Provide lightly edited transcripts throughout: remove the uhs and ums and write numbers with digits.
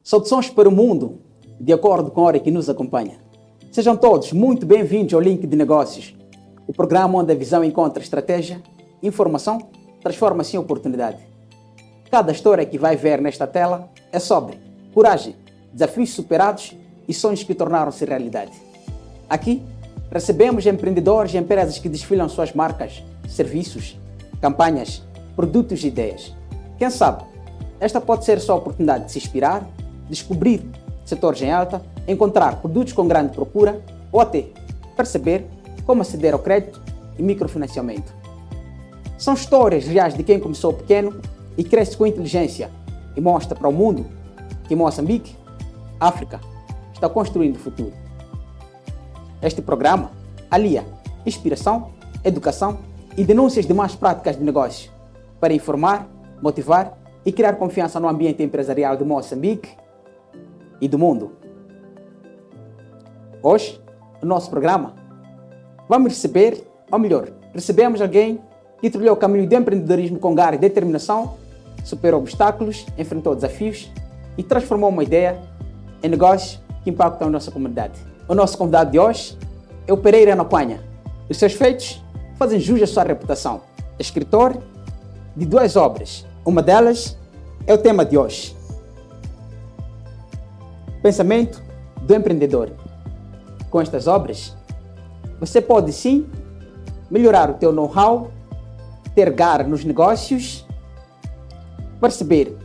Saudações para o mundo, de acordo com a hora que nos acompanha. Sejam todos muito bem-vindos ao Link de Negócios, o programa onde a visão encontra estratégia, informação, transforma-se em oportunidade. Cada história que vai ver nesta tela é sobre coragem, desafios superados e sonhos que tornaram-se realidade. Aqui, recebemos empreendedores e empresas que desfilam suas marcas, serviços, campanhas, produtos e ideias. Quem sabe, esta pode ser só a oportunidade de se inspirar, descobrir setores em alta, encontrar produtos com grande procura ou até perceber como aceder ao crédito e microfinanciamento. São histórias reais de quem começou pequeno e cresce com inteligência e mostra para o mundo que Moçambique, África, está construindo o futuro. Este programa alia inspiração, educação e denúncias de más práticas de negócio para informar, motivar e criar confiança no ambiente empresarial de Moçambique e do mundo. Hoje, no nosso programa, vamos receber, ou melhor, recebemos alguém que trilhou o caminho do empreendedorismo com garra e determinação, superou obstáculos, enfrentou desafios e transformou uma ideia em negócio que impacta a nossa comunidade. O nosso convidado de hoje é o Pereira Noquanha. Os seus feitos fazem jus à sua reputação. É escritor de 2 obras. Uma delas é o tema de hoje. Pensamento do empreendedor. Com estas obras, você pode sim melhorar o teu know-how, ter garra nos negócios, perceber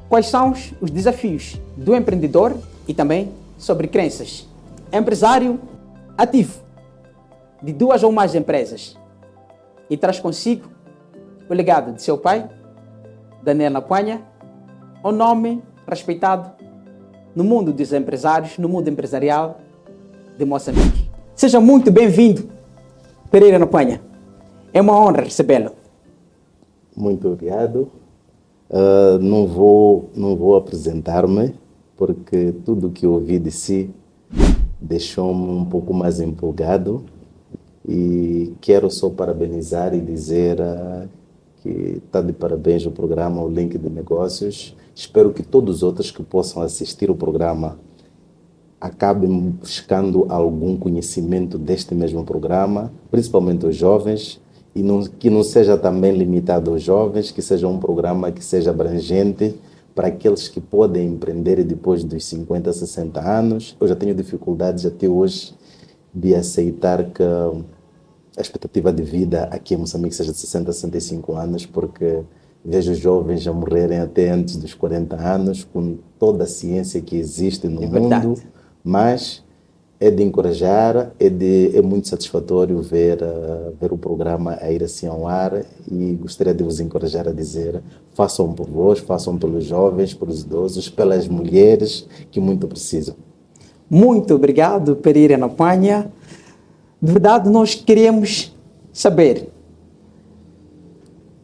quais são os desafios do empreendedor e também sobre crenças. Empresário ativo de 2 ou mais empresas e traz consigo o legado de seu pai, Daniel Noquanha, um nome respeitado no mundo dos empresários, no mundo empresarial de Moçambique. Seja muito bem-vindo, Pereira Noquanha. É uma honra recebê-lo. Muito obrigado. Não vou apresentar-me, porque tudo que ouvi de si deixou-me um pouco mais empolgado e quero só parabenizar e dizer que está de parabéns o programa, o Link de Negócios. Espero que todos os outros que possam assistir o programa acabem buscando algum conhecimento deste mesmo programa, principalmente os jovens, e que não seja também limitado aos jovens, que seja um programa que seja abrangente para aqueles que podem empreender depois dos 50, 60 anos. Eu já tenho dificuldades até hoje de aceitar que a expectativa de vida aqui em Moçambique seja de 60, 65 anos, porque vejo jovens a morrerem até antes dos 40 anos, com toda a ciência que existe no mundo, mas é de encorajar, é muito satisfatório ver o programa a ir assim ao ar, e gostaria de vos encorajar a dizer: façam por vós, façam pelos jovens, pelos idosos, pelas mulheres que muito precisam. Muito obrigado, Pereira Noquanha. De verdade, nós queremos saber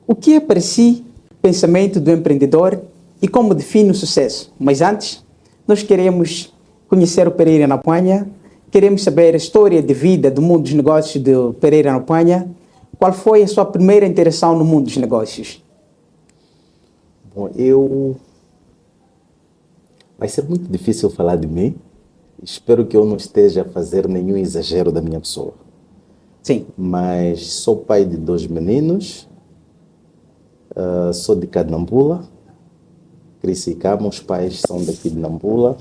o que é para si pensamento do empreendedor e como define o sucesso. Mas antes, nós queremos conhecer o Pereira Noquanha, queremos saber a história de vida do mundo dos negócios do Pereira Noquanha. Qual foi a sua primeira interação no mundo dos negócios? Bom, vai ser muito difícil falar de mim. Espero que eu não esteja a fazer nenhum exagero da minha pessoa. Sim. Mas sou pai de 2 meninos, sou de cá de Nampula, cresci cá, meus pais são daqui de Nampula.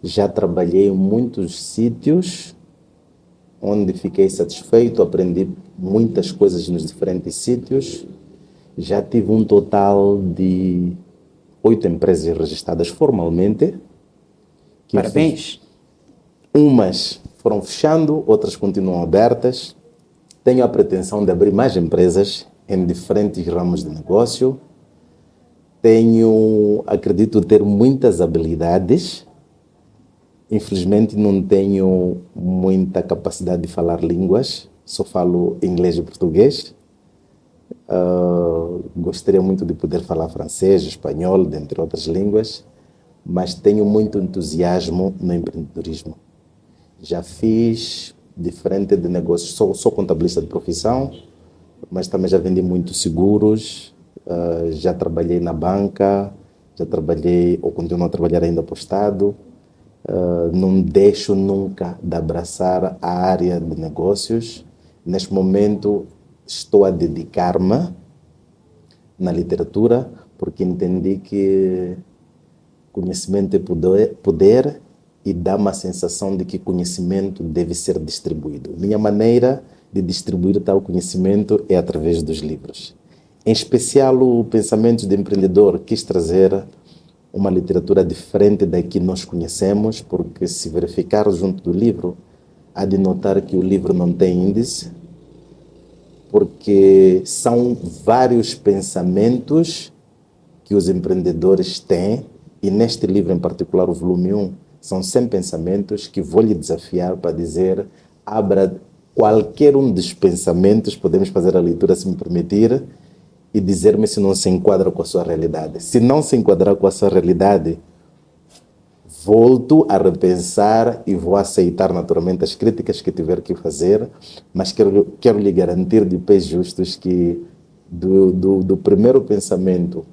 Já trabalhei em muitos sítios onde fiquei satisfeito, aprendi muitas coisas nos diferentes sítios. Já tive um total de 8 empresas registradas formalmente. Parabéns. Umas foram fechando, outras continuam abertas. Tenho a pretensão de abrir mais empresas em diferentes ramos de negócio. Acredito ter muitas habilidades. Infelizmente não tenho muita capacidade de falar línguas, só falo inglês e português. Gostaria muito de poder falar francês, espanhol, dentre outras línguas, mas tenho muito entusiasmo no empreendedorismo. Já fiz diferente de negócios, sou contabilista de profissão, mas também já vendi muitos seguros, já trabalhei na banca, já trabalhei ou continuo a trabalhar ainda para o Estado. Não deixo nunca de abraçar a área de negócios. Neste momento estou a dedicar-me na literatura, porque entendi que conhecimento é poder e dá uma sensação de que conhecimento deve ser distribuído. Minha maneira de distribuir tal conhecimento é através dos livros. Em especial, o Pensamentos de Empreendedor quis trazer uma literatura diferente da que nós conhecemos, porque se verificar junto do livro, há de notar que o livro não tem índice, porque são vários pensamentos que os empreendedores têm, e neste livro em particular, o volume 1, são 100 pensamentos que vou lhe desafiar para dizer, abra qualquer um dos pensamentos, podemos fazer a leitura se me permitir, e dizer-me se não se enquadra com a sua realidade. Se não se enquadrar com a sua realidade, volto a repensar e vou aceitar naturalmente as críticas que tiver que fazer, mas quero lhe garantir de pés justos que do primeiro pensamento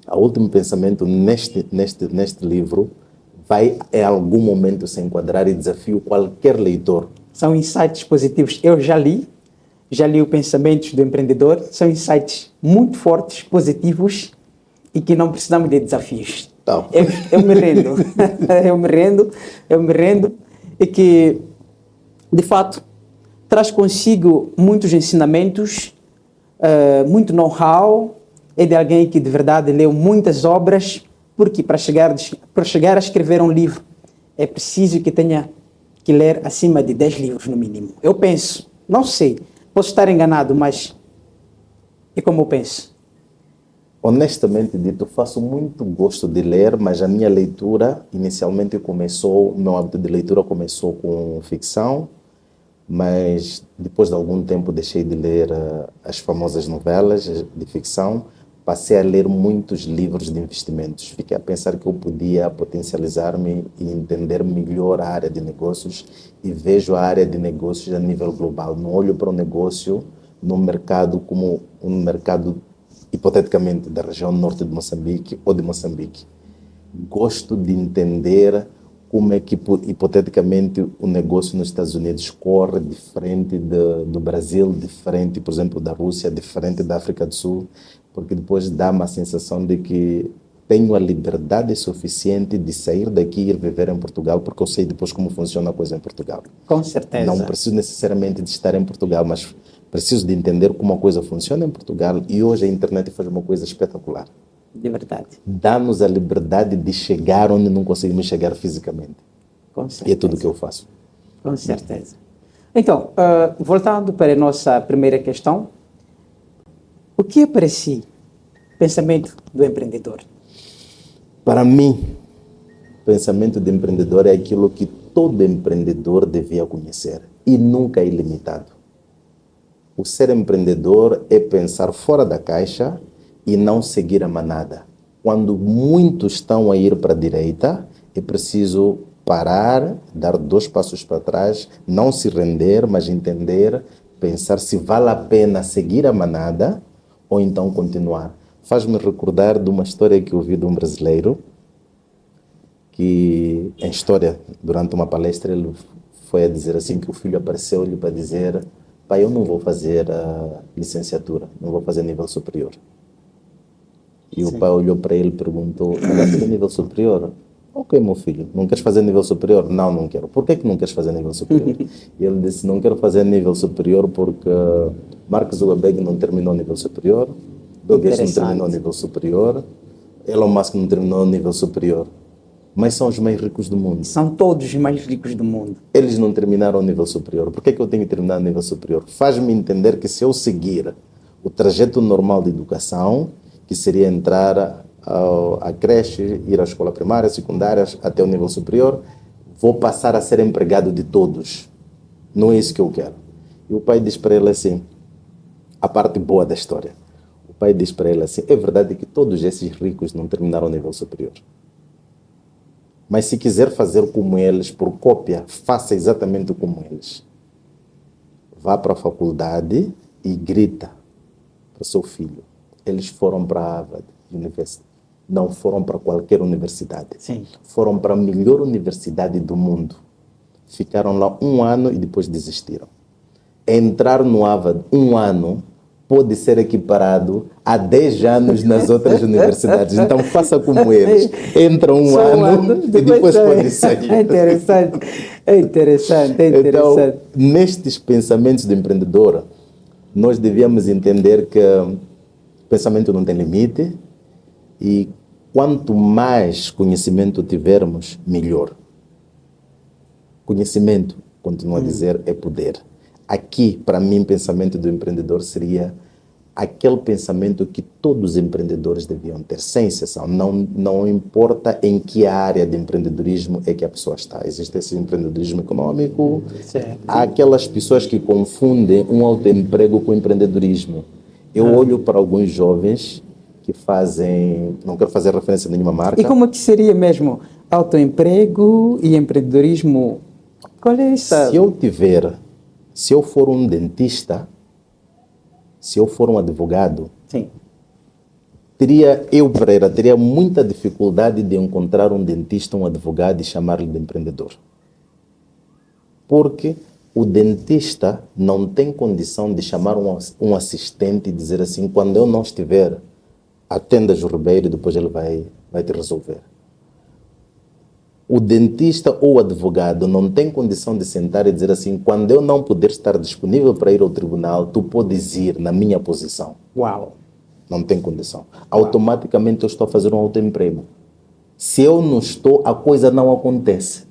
ao último pensamento neste livro vai em algum momento se enquadrar e desafio qualquer leitor. São insights positivos. Eu já li o Pensamentos do Empreendedor. São insights muito fortes, positivos e que não precisamos de desafios. Então. Eu me rendo. eu me rendo e que, de fato, traz consigo muitos ensinamentos, muito know-how. É de alguém que de verdade leu muitas obras, porque para chegar a escrever um livro é preciso que tenha que ler acima de 10 livros no mínimo. Eu penso, não sei, posso estar enganado, mas é como eu penso. Honestamente dito, faço muito gosto de ler, mas a minha leitura inicialmente o meu hábito de leitura começou com ficção, mas depois de algum tempo deixei de ler as famosas novelas de ficção, passei a ler muitos livros de investimentos. Fiquei a pensar que eu podia potencializar-me e entender melhor a área de negócios e vejo a área de negócios a nível global. Não olho para o negócio no mercado como um mercado, hipoteticamente, da região norte de Moçambique ou de Moçambique. Gosto de entender como é que, hipoteticamente, o negócio nos Estados Unidos corre diferente do Brasil, diferente, por exemplo, da Rússia, diferente da África do Sul, porque depois dá-me a sensação de que tenho a liberdade suficiente de sair daqui e ir viver em Portugal, porque eu sei depois como funciona a coisa em Portugal. Com certeza. Não preciso necessariamente de estar em Portugal, mas preciso de entender como a coisa funciona em Portugal, e hoje a internet faz uma coisa espetacular. De verdade. Dá-nos a liberdade de chegar onde não conseguimos chegar fisicamente. Com certeza. E é tudo o que eu faço. Com certeza. Então, voltando para a nossa primeira questão, o que é para si pensamento do empreendedor? Para mim, pensamento de empreendedor é aquilo que todo empreendedor devia conhecer e nunca é ilimitado. O ser empreendedor é pensar fora da caixa e não seguir a manada. Quando muitos estão a ir para a direita, é preciso parar, dar 2 passos para trás, não se render, mas entender, pensar se vale a pena seguir a manada ou então continuar. Faz-me recordar de uma história que eu ouvi de um brasileiro, que em história, durante uma palestra, ele foi a dizer assim que o filho apareceu-lhe para dizer: pai, eu não vou fazer a licenciatura, não vou fazer nível superior. E Sim. O pai olhou para ele e perguntou: vai fazer nível superior? Ok, meu filho, não queres fazer nível superior? Não, não quero. Por que não queres fazer nível superior? E ele disse: não quero fazer nível superior porque Mark Zuckerberg não terminou nível superior, Bill Gates não terminou nível superior, Elon Musk não terminou nível superior. Mas são os mais ricos do mundo. São todos os mais ricos do mundo. Eles não terminaram o nível superior. Por que eu tenho que terminar o nível superior? Faz-me entender que se eu seguir o trajeto normal de educação, que seria entrar à creche, ir à escola primária, secundária, até o nível superior, vou passar a ser empregado de todos. Não é isso que eu quero. E o pai diz para ele assim, a parte boa da história. O pai diz para ele assim: é verdade que todos esses ricos não terminaram o nível superior. Mas se quiser fazer como eles, por cópia, faça exatamente como eles. Vá para a faculdade e grita para o seu filho: eles foram para a Harvard University. não foram para qualquer universidade. Sim. Foram para a melhor universidade do mundo. Ficaram lá 1 ano e depois desistiram. Entrar no Harvard 1 ano pode ser equiparado a 10 anos nas outras universidades. Então faça como eles. Entra um ano e depois pode sair. É interessante. É interessante. Então, nestes pensamentos do empreendedor, nós devíamos entender que o pensamento não tem limite e quanto mais conhecimento tivermos, melhor. Conhecimento, continuo a dizer, é poder. Aqui, para mim, o pensamento do empreendedor seria aquele pensamento que todos os empreendedores deviam ter, sem exceção. Não importa em que área de empreendedorismo é que a pessoa está. Existe esse empreendedorismo econômico. Certo. Há aquelas pessoas que confundem um autoemprego com empreendedorismo. Eu olho para alguns jovens que fazem, não quero fazer referência a nenhuma marca. E como é que seria mesmo autoemprego e empreendedorismo? Qual é essa? Se eu for um dentista, se eu for um advogado, Sim. Pereira, teria muita dificuldade de encontrar um dentista, um advogado e chamar-lhe de empreendedor. Porque o dentista não tem condição de chamar um assistente e dizer assim, quando eu não estiver, atenda o Ribeiro e depois ele vai te resolver. O dentista ou o advogado não tem condição de sentar e dizer assim, quando eu não puder estar disponível para ir ao tribunal, tu podes ir na minha posição. Uau! Não tem condição. Automaticamente eu estou a fazer um autoemprego. Se eu não estou, a coisa não acontece.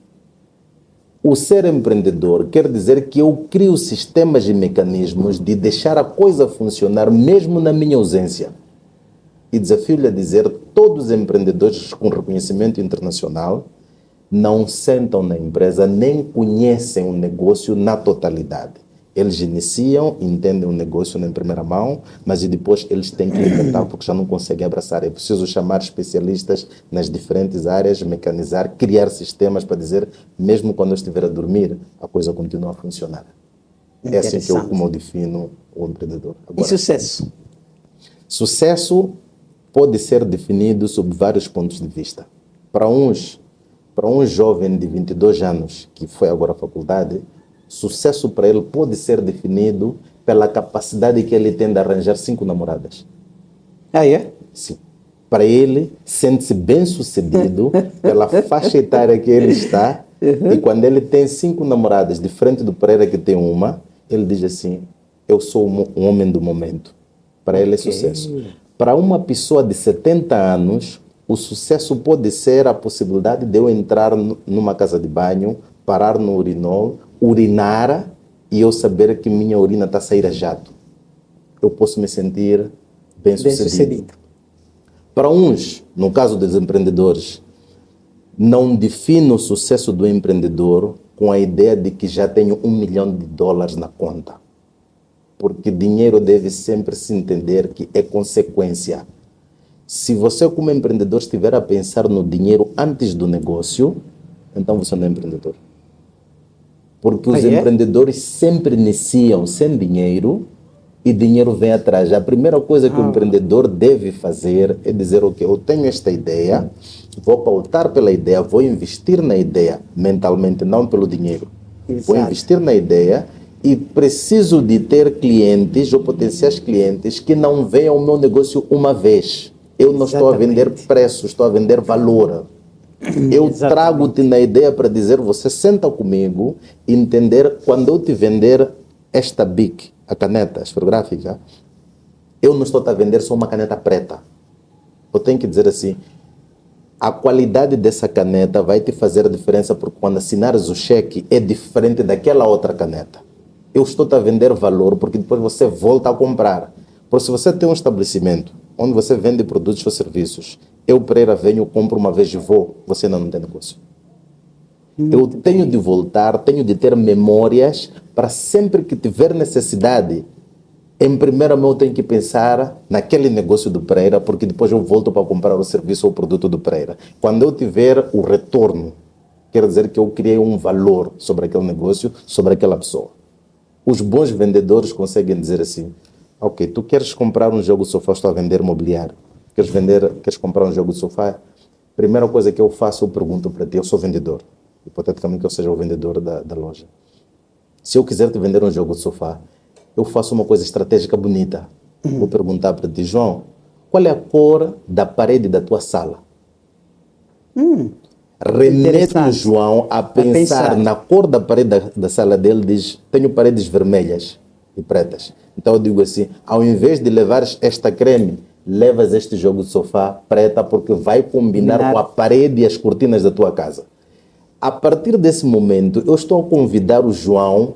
O ser empreendedor quer dizer que eu crio sistemas e mecanismos de deixar a coisa funcionar mesmo na minha ausência. E desafio-lhe a dizer, todos os empreendedores com reconhecimento internacional não sentam na empresa, nem conhecem o negócio na totalidade. Eles iniciam, entendem o negócio na primeira mão, mas depois eles têm que libertar porque já não conseguem abraçar. É preciso chamar especialistas nas diferentes áreas, mecanizar, criar sistemas para dizer, mesmo quando eu estiver a dormir, a coisa continua a funcionar. É assim que como eu defino o empreendedor. Agora, e sucesso? Sucesso pode ser definido sob vários pontos de vista. Para um jovem de 22 anos que foi agora à faculdade, sucesso para ele pode ser definido pela capacidade que ele tem de arranjar 5 namoradas. Ah, é? Sim. Para ele, sente-se bem-sucedido pela faixa etária que ele está. E quando ele tem 5 namoradas, diferente do Pereira que tem uma, ele diz assim, eu sou um homem do momento. Para ele é sucesso. Para uma pessoa de 70 anos, o sucesso pode ser a possibilidade de eu entrar numa casa de banho, parar no urinol, urinar e eu saber que minha urina está a sair a jato. Eu posso me sentir bem-sucedido. Para uns, no caso dos empreendedores, não defino o sucesso do empreendedor com a ideia de que já tenho $1 milhão na conta. Porque dinheiro deve sempre se entender que é consequência. Se você, como empreendedor, estiver a pensar no dinheiro antes do negócio, então você não é empreendedor. Porque os empreendedores sempre iniciam sem dinheiro e dinheiro vem atrás. A primeira coisa que o empreendedor deve fazer é dizer, ok, eu tenho esta ideia, vou pautar pela ideia, vou investir na ideia mentalmente, não pelo dinheiro. Exato. Vou investir na ideia e preciso de ter clientes ou potenciais clientes que não venham ao meu negócio uma vez. Eu não estou a vender preço, estou a vender valor. Eu trago-te na ideia para dizer, você senta comigo, entender, quando eu te vender esta BIC, a caneta esferográfica, eu não estou a vender só uma caneta preta. Eu tenho que dizer assim, a qualidade dessa caneta vai te fazer a diferença porque quando assinares o cheque é diferente daquela outra caneta. Eu estou a vender valor porque depois você volta a comprar. Porque se você tem um estabelecimento onde você vende produtos ou serviços, eu, Pereira, venho, compro uma vez e vou, você ainda não tem negócio. Eu tenho de voltar, tenho de ter memórias para sempre que tiver necessidade. Em primeira mão eu tenho que pensar naquele negócio do Pereira, porque depois eu volto para comprar o serviço ou o produto do Pereira. Quando eu tiver o retorno, quer dizer que eu criei um valor sobre aquele negócio, sobre aquela pessoa. Os bons vendedores conseguem dizer assim, ok, tu queres comprar um jogo sofá, estou a vender mobiliário. queres comprar um jogo de sofá? Primeira coisa que eu faço, eu pergunto para ti, eu sou vendedor. Hipoteticamente que eu seja o vendedor da loja. Se eu quiser te vender um jogo de sofá, eu faço uma coisa estratégica bonita. Vou perguntar para ti, João, qual é a cor da parede da tua sala? Remete o João a pensar na cor da parede da sala dele, diz, tenho paredes vermelhas e pretas. Então eu digo assim, ao invés de levares esta creme, levas este jogo de sofá preta porque vai combinar com a parede e as cortinas da tua casa. A partir desse momento, eu estou a convidar o João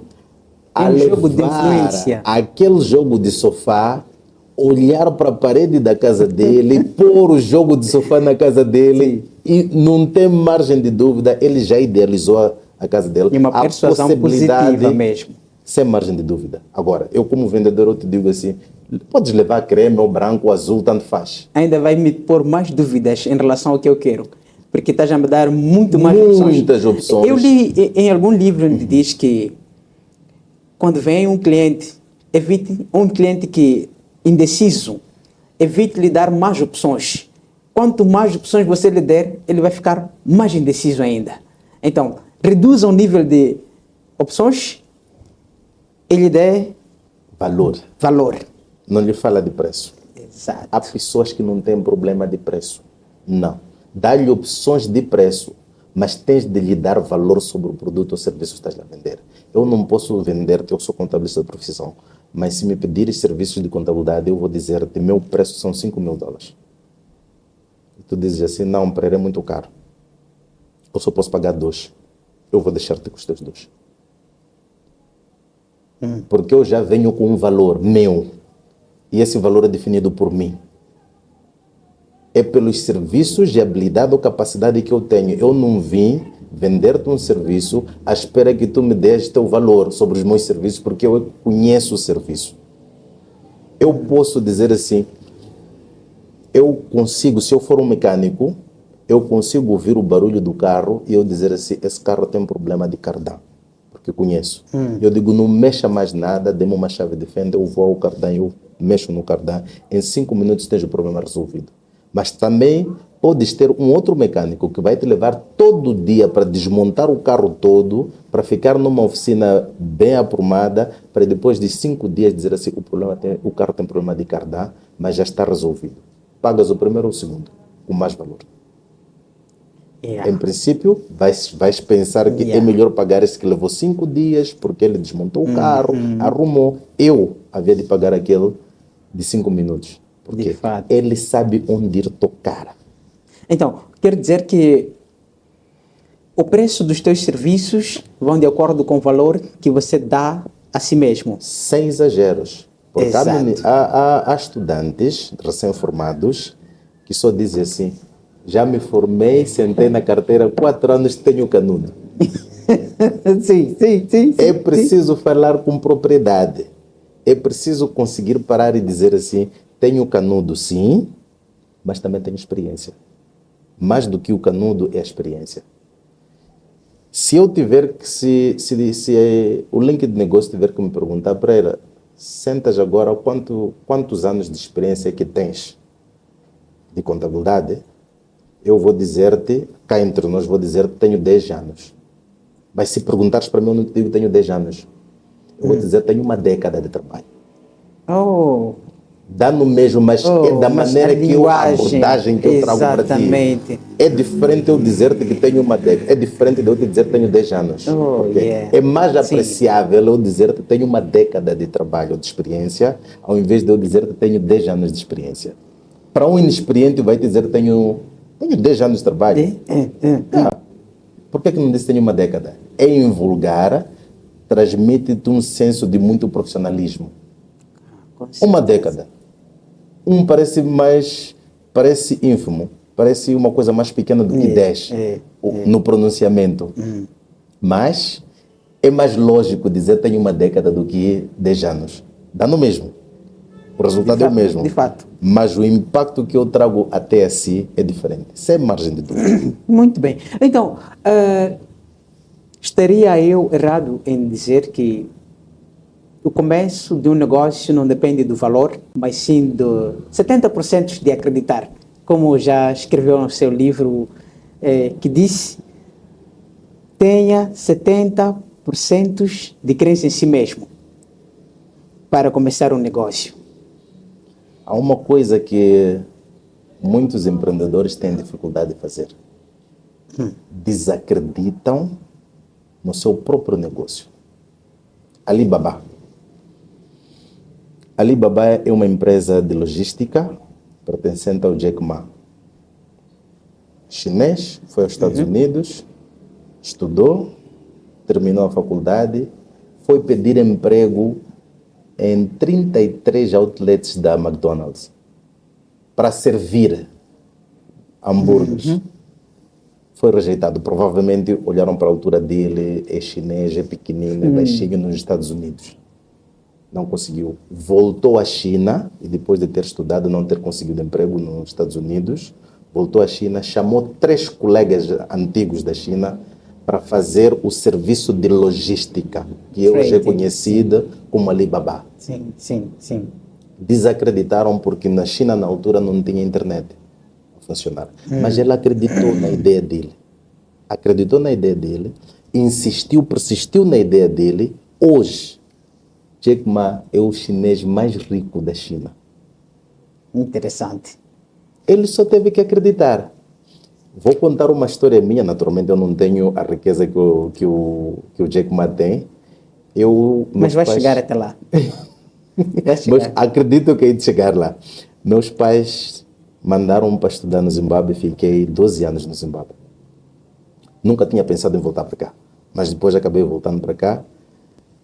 a levar aquele jogo de sofá, olhar para a parede da casa dele, pôr o jogo de sofá na casa dele e não tem margem de dúvida, ele já idealizou a casa dele. E uma persuasão positiva mesmo. Sem margem de dúvida. Agora, eu como vendedor, eu te digo assim, podes levar creme ou branco ou azul, tanto faz. Ainda vai me pôr mais dúvidas em relação ao que eu quero, porque estás a me dar muito mais opções. Muitas opções. Eu li em algum livro onde diz que quando vem um cliente, evite um cliente que indeciso, evite lhe dar mais opções. Quanto mais opções você lhe der, ele vai ficar mais indeciso ainda. Então, reduza o nível de opções e lhe dê valor. Não lhe fala de preço. Exato. Há pessoas que não têm problema de preço. Não. Dá-lhe opções de preço, mas tens de lhe dar valor sobre o produto ou serviço que estás a vender. Eu não posso vender-te, eu sou contabilista de profissão, mas se me pedires serviços de contabilidade, eu vou dizer-te, meu preço são $5.000. E tu dizes assim, não, Pereira, é muito caro. Eu só posso pagar 2. Eu vou deixar-te com os teus 2. Porque eu já venho com um valor meu. E esse valor é definido por mim. É pelos serviços de habilidade ou capacidade que eu tenho. Eu não vim vender-te um serviço à espera que tu me dês teu valor sobre os meus serviços, porque eu conheço o serviço. Eu posso dizer assim, eu consigo, se eu for um mecânico, eu consigo ouvir o barulho do carro e eu dizer assim, esse carro tem um problema de cardan, porque eu conheço. Eu digo, não mexa mais nada, dê-me uma chave de fenda, eu vou ao cardan, eu mexo no cardan, em 5 minutos tens o problema resolvido. Mas também podes ter um outro mecânico que vai te levar todo dia para desmontar o carro todo, para ficar numa oficina bem aprumada, para depois de 5 dias dizer assim, o carro tem problema de cardan, mas já está resolvido. Pagas o primeiro ou o segundo, com mais valor. Em princípio, vais pensar que é melhor pagar esse que levou 5 dias, porque ele desmontou o carro, arrumou. Eu havia de pagar aquele de 5 minutos. Porque ele sabe onde ir tocar. Então, quer dizer que o preço dos teus serviços vão de acordo com o valor que você dá a si mesmo. Sem exageros. Porque há estudantes recém-formados que só dizem assim, já me formei, sentei na carteira, 4 anos tenho canudo. Sim. É preciso falar com propriedade. É preciso conseguir parar e dizer assim, tenho canudo sim, mas também tenho experiência. Mais do que o canudo é a experiência. Se eu tiver que, se o link de negócio tiver que me perguntar, Pereira, sentas agora quantos anos de experiência que tens de contabilidade, eu vou dizer-te, cá entre nós, vou dizer-te tenho 10 anos. Mas se perguntares para mim, eu não te digo tenho 10 anos. Eu vou dizer tenho uma década de trabalho. Dá no mesmo, mas é da maneira que a abordagem que eu trago para ti. É diferente eu dizer-te que tenho uma década, é diferente de eu te dizer que tenho 10 anos. É mais apreciável eu dizer-te que tenho uma década de trabalho, de experiência, ao invés de eu dizer que tenho 10 anos de experiência. Para um inexperiente vai dizer que tenho 10 anos de trabalho. Por que não disse que tenho uma década? É invulgar, transmite-te um senso de muito profissionalismo. Uma década. Parece ínfimo, parece uma coisa mais pequena do que 10 no pronunciamento. Mas é mais lógico dizer tenho uma década do que 10 anos. Dá no mesmo. O resultado é o mesmo. De fato. Mas o impacto que eu trago até si é diferente. Sem margem de dúvida. Muito bem. Então, estaria eu errado em dizer que o começo de um negócio não depende do valor, mas sim do 70% de acreditar. Como já escreveu no seu livro, que disse, tenha 70% de crença em si mesmo para começar um negócio. Há uma coisa que muitos empreendedores têm dificuldade de fazer. Desacreditam no seu próprio negócio. Alibaba. Alibaba é uma empresa de logística pertencente ao Jack Ma. Chinês, foi aos Estados Unidos, estudou, terminou a faculdade, foi pedir emprego em 33 outlets da McDonald's para servir hambúrgueres. Foi rejeitado. Provavelmente olharam para a altura dele, é chinês, é pequenino, é baixinho nos Estados Unidos. Não conseguiu. Voltou à China e depois de ter estudado, não ter conseguido emprego nos Estados Unidos, voltou à China, chamou 3 colegas antigos da China para fazer o serviço de logística, que hoje é conhecida como Alibaba. Sim, sim, sim. Desacreditaram porque na China, na altura, não tinha internet a funcionar. Mas ele acreditou na ideia dele. Acreditou na ideia dele, insistiu, persistiu na ideia dele. Hoje, Jack Ma é o chinês mais rico da China. Interessante. Ele só teve que acreditar. Vou contar uma história minha, naturalmente eu não tenho a riqueza que o Jack Ma tem. Mas vai chegar até lá. Mas acredito que hei de chegar lá. Meus pais mandaram-me para estudar no Zimbábue, fiquei 12 anos no Zimbábue. Nunca tinha pensado em voltar para cá, mas depois acabei voltando para cá.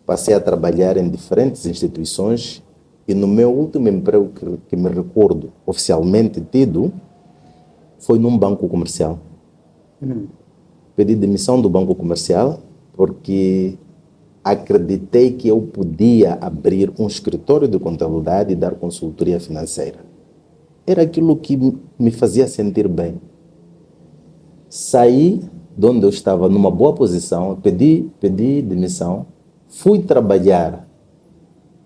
Passei a trabalhar em diferentes instituições e no meu último emprego que me recordo oficialmente tido foi num banco comercial. Pedi demissão do banco comercial porque acreditei que eu podia abrir um escritório de contabilidade e dar consultoria financeira. Era aquilo que me fazia sentir bem. Saí de onde eu estava numa boa posição, pedi demissão, fui trabalhar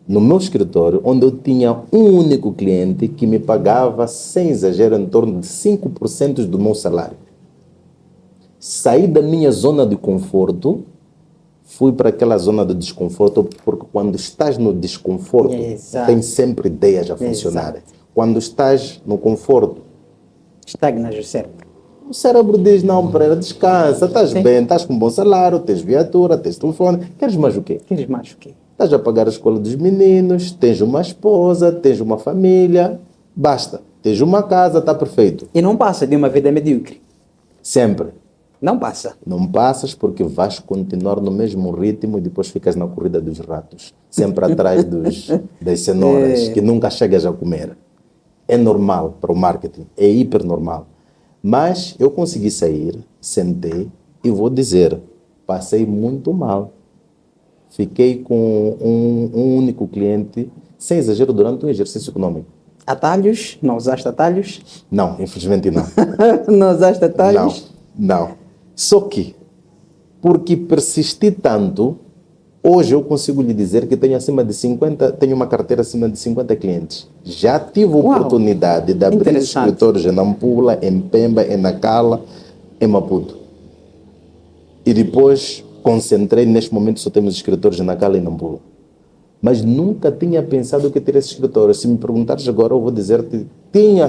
no meu escritório, onde eu tinha um único cliente que me pagava, sem exagero, em torno de 5% do meu salário. Saí da minha zona de conforto, fui para aquela zona de desconforto, porque quando estás no desconforto, tem sempre ideias a funcionar. Quando estás no conforto, estagnas o cérebro. O cérebro diz, não, Pereira, descansa, estás bem, estás com um bom salário, tens viatura, tens telefone, queres mais o quê? Queres mais o quê? Estás a pagar a escola dos meninos, tens uma esposa, tens uma família, basta. Tens uma casa, está perfeito. E não passa de uma vida medíocre? Sempre. Não passa. Não passas porque vais continuar no mesmo ritmo e depois ficas na corrida dos ratos. Sempre atrás das cenouras, que nunca chegas a comer. É normal para o marketing, é hiper normal. Mas eu consegui sair, sentei e vou dizer, passei muito mal. Fiquei com um único cliente, sem exagero, durante um exercício econômico. Atalhos? Não usaste atalhos? Não, infelizmente não. Não usaste atalhos? Não. Só que, porque persisti tanto, hoje eu consigo lhe dizer que tenho uma carteira acima de 50 clientes. Já tive a oportunidade de abrir escritórios em Nampula, em Pemba, em Nacala, em Maputo. E depois concentrei, neste momento só temos escritórios em Nacala e Nampula. Mas nunca tinha pensado que teria esse escritório. Se me perguntares agora, eu vou dizer-te, tenho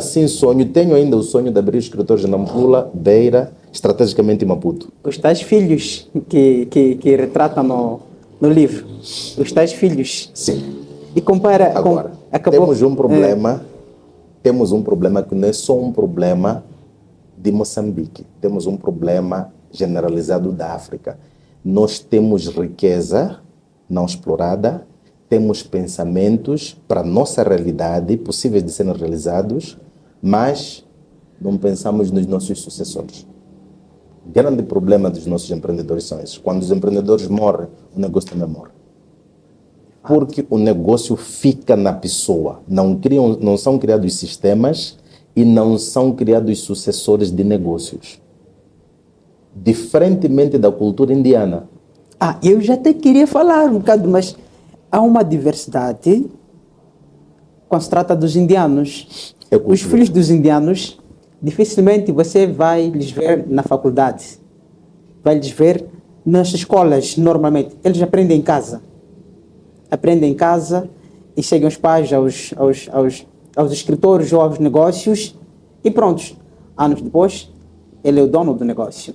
ainda o sonho de abrir escritórios em Nampula, Beira, estrategicamente em Maputo. Os tais filhos que retratam no livro, os tais filhos. Sim. E compara agora, acabou, temos um problema que não é só um problema de Moçambique, temos um problema generalizado da África. Nós temos riqueza não explorada, temos pensamentos para a nossa realidade, possíveis de serem realizados, mas não pensamos nos nossos sucessores. O grande problema dos nossos empreendedores são esses. Quando os empreendedores morrem, o negócio também morre. Porque o negócio fica na pessoa. Não são criados sistemas e não são criados sucessores de negócios. Diferentemente da cultura indiana. Eu já até queria falar um bocado, mas há uma diversidade quando se trata dos indianos. É cultura. Os filhos dos indianos, dificilmente você vai lhes ver na faculdade. Vai lhes ver nas escolas, normalmente. Eles aprendem em casa. Aprendem em casa e chegam os pais aos escritores ou aos negócios e prontos. Anos depois, ele é o dono do negócio.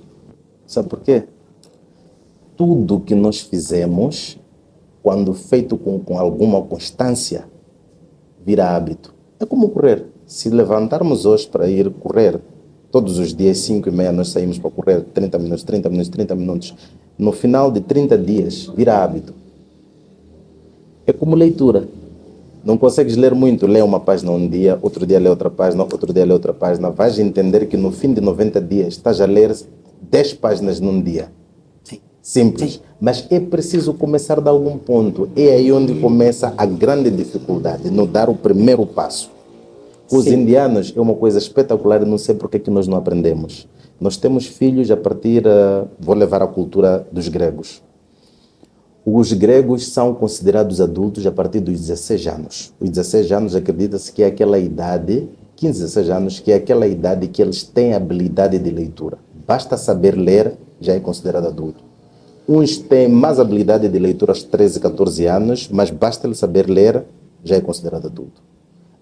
Sabe por quê? Tudo que nós fizemos, quando feito com alguma constância, vira hábito. É como correr. Se levantarmos hoje para ir correr, todos os dias, 5h30, nós saímos para correr 30 minutos, 30 minutos, 30 minutos. No final de 30 dias, vira hábito. É como leitura. Não consegues ler muito, lê uma página um dia, outro dia lê outra página, outro dia lê outra página. Vais entender que no fim de 90 dias estás a ler 10 páginas num dia. Sim. Simples. Sim. Mas é preciso começar de algum ponto. É aí onde começa a grande dificuldade, no dar o primeiro passo. Os Sim. indianos é uma coisa espetacular e não sei porque que nós não aprendemos. Nós temos filhos a partir, vou levar a cultura dos gregos. Os gregos são considerados adultos a partir dos 16 anos. Os 16 anos acredita-se que é aquela idade, 15, 16 anos, que é aquela idade que eles têm habilidade de leitura. Basta saber ler, já é considerado adulto. Uns têm mais habilidade de leitura aos 13, 14 anos, mas basta ele saber ler, já é considerado adulto.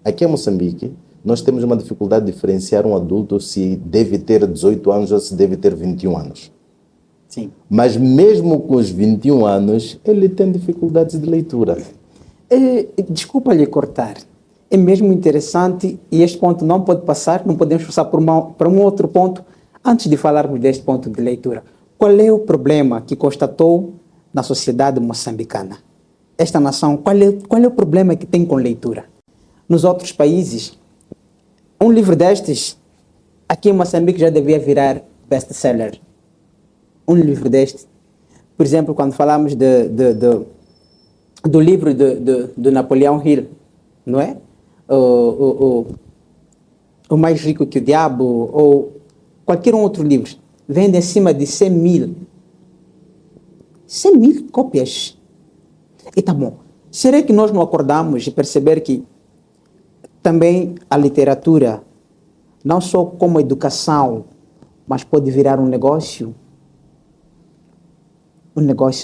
Aqui em Moçambique, nós temos uma dificuldade de diferenciar um adulto se deve ter 18 anos ou se deve ter 21 anos. Sim. Mas mesmo com os 21 anos, ele tem dificuldades de leitura. Desculpa lhe cortar. É mesmo interessante e este ponto não pode passar, não podemos passar para um outro ponto antes de falarmos deste ponto de leitura. Qual é o problema que constatou na sociedade moçambicana? Esta nação, qual é o problema que tem com leitura? Nos outros países, um livro destes, aqui em Moçambique já devia virar best-seller. Um livro deste. Por exemplo, quando falamos do livro do Napoleão Hill, não é? O Mais Rico que o Diabo, ou qualquer outro livro, vende acima de 100 mil. 100 mil cópias. E tá bom. Será que nós não acordamos e perceber que também a literatura, não só como educação, mas pode virar um negócio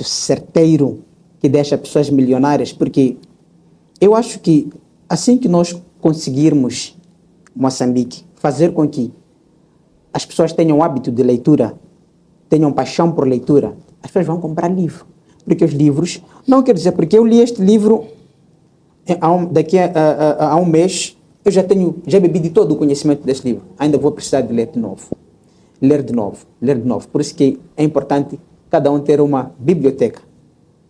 certeiro que deixa pessoas milionárias? Porque eu acho que assim que nós conseguirmos, Moçambique, fazer com que as pessoas tenham o hábito de leitura, tenham paixão por leitura, as pessoas vão comprar livro. Porque os livros, não quer dizer, porque eu li este livro daqui a um mês, eu já bebi de todo o conhecimento deste livro. Ainda vou precisar de ler de novo. Ler de novo. Por isso que é importante cada um ter uma biblioteca,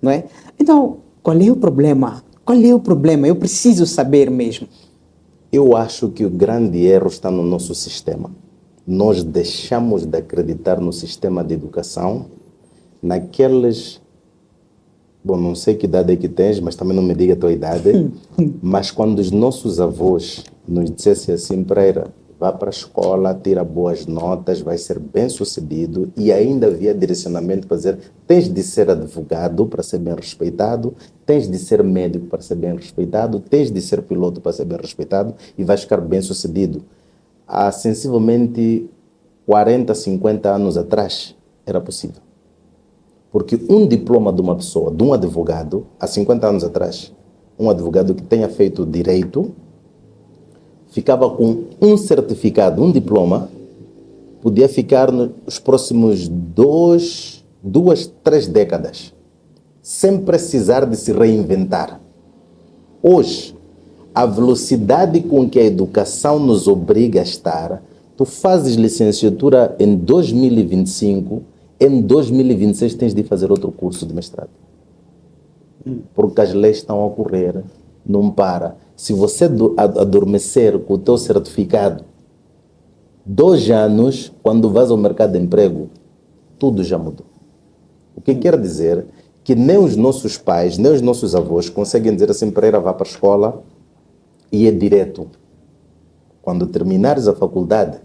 não é? Então, qual é o problema? Eu preciso saber mesmo. Eu acho que o grande erro está no nosso sistema. Nós deixamos de acreditar no sistema de educação, naqueles... Bom, não sei que idade é que tens, mas também não me diga a tua idade. Mas quando os nossos avós nos dissessem assim, Pereira, vá para a escola, tira boas notas, vai ser bem-sucedido, e ainda havia direcionamento para dizer, tens de ser advogado para ser bem respeitado, tens de ser médico para ser bem respeitado, tens de ser piloto para ser bem respeitado e vais ficar bem-sucedido. Há sensivelmente 40, 50 anos atrás era possível. Porque um diploma de uma pessoa, de um advogado, há 50 anos atrás, um advogado que tenha feito direito, ficava com um certificado, um diploma, podia ficar nos próximos 2, 3 décadas, sem precisar de se reinventar. Hoje, a velocidade com que a educação nos obriga a estar, tu fazes licenciatura em 2025, em 2026 tens de fazer outro curso de mestrado. Porque as leis estão a correr, não para. Se você adormecer com o teu certificado 2 anos, quando vais ao mercado de emprego, tudo já mudou. O que quer dizer que nem os nossos pais, nem os nossos avós conseguem dizer assim, Pereira, vá para a escola e é direto. Quando terminares a faculdade,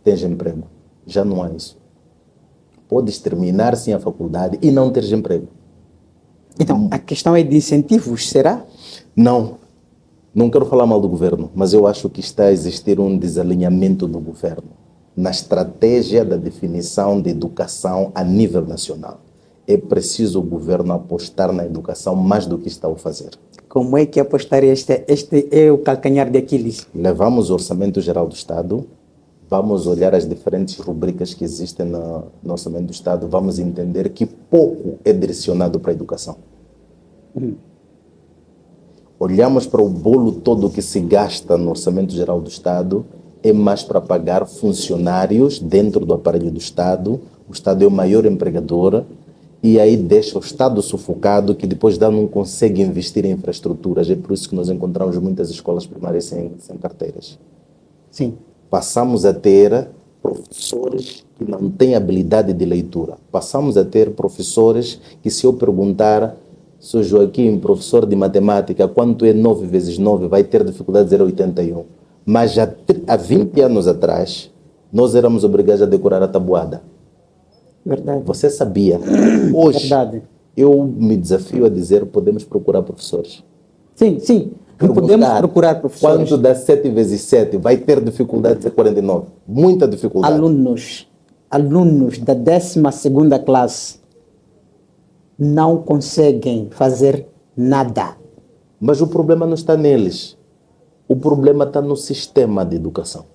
tens emprego. Já não há isso. Podes terminar sim a faculdade e não teres emprego. Então, a questão é de incentivos, será? Não, não quero falar mal do governo, mas eu acho que está a existir um desalinhamento no governo, na estratégia da definição de educação a nível nacional. É preciso o governo apostar na educação mais do que está a fazer. Como é que apostar este é o calcanhar de Aquiles? Levamos o Orçamento Geral do Estado, vamos olhar as diferentes rubricas que existem no Orçamento do Estado, vamos entender que pouco é direcionado para a educação. Olhamos para o bolo todo que se gasta no Orçamento Geral do Estado, é mais para pagar funcionários dentro do aparelho do Estado. O Estado é o maior empregador e aí deixa o Estado sufocado, que depois não consegue investir em infraestruturas. É por isso que nós encontramos muitas escolas primárias sem carteiras. Sim. Passamos a ter professores que não têm habilidade de leitura. Passamos a ter professores que, se eu perguntar, Sr. Joaquim, professor de matemática, quanto é 9 vezes 9, vai ter dificuldade de dizer 81. Mas já há 20 anos atrás, nós éramos obrigados a decorar a tabuada. Verdade. Você sabia? Hoje, Verdade. eu me desafio a dizer, podemos procurar professores. Sim, sim. Podemos procurar professores. Quanto dá 7 vezes 7? Vai ter dificuldade de dizer 49. Muita dificuldade. Alunos da 12ª classe não conseguem fazer nada. Mas o problema não está neles. O problema está no sistema de educação.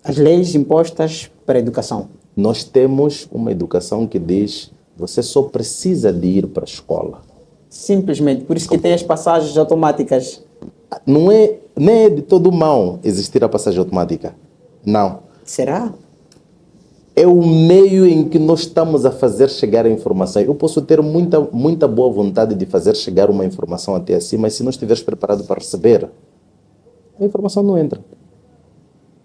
As leis impostas para a educação. Nós temos uma educação que diz você só precisa de ir para a escola. Simplesmente. Por isso que tem as passagens automáticas. Não é, nem é de todo mal existir a passagem automática. Não. Será? É o meio em que nós estamos a fazer chegar a informação. Eu posso ter muita boa vontade de fazer chegar uma informação até assim, mas se não estiveres preparado para receber, a informação não entra.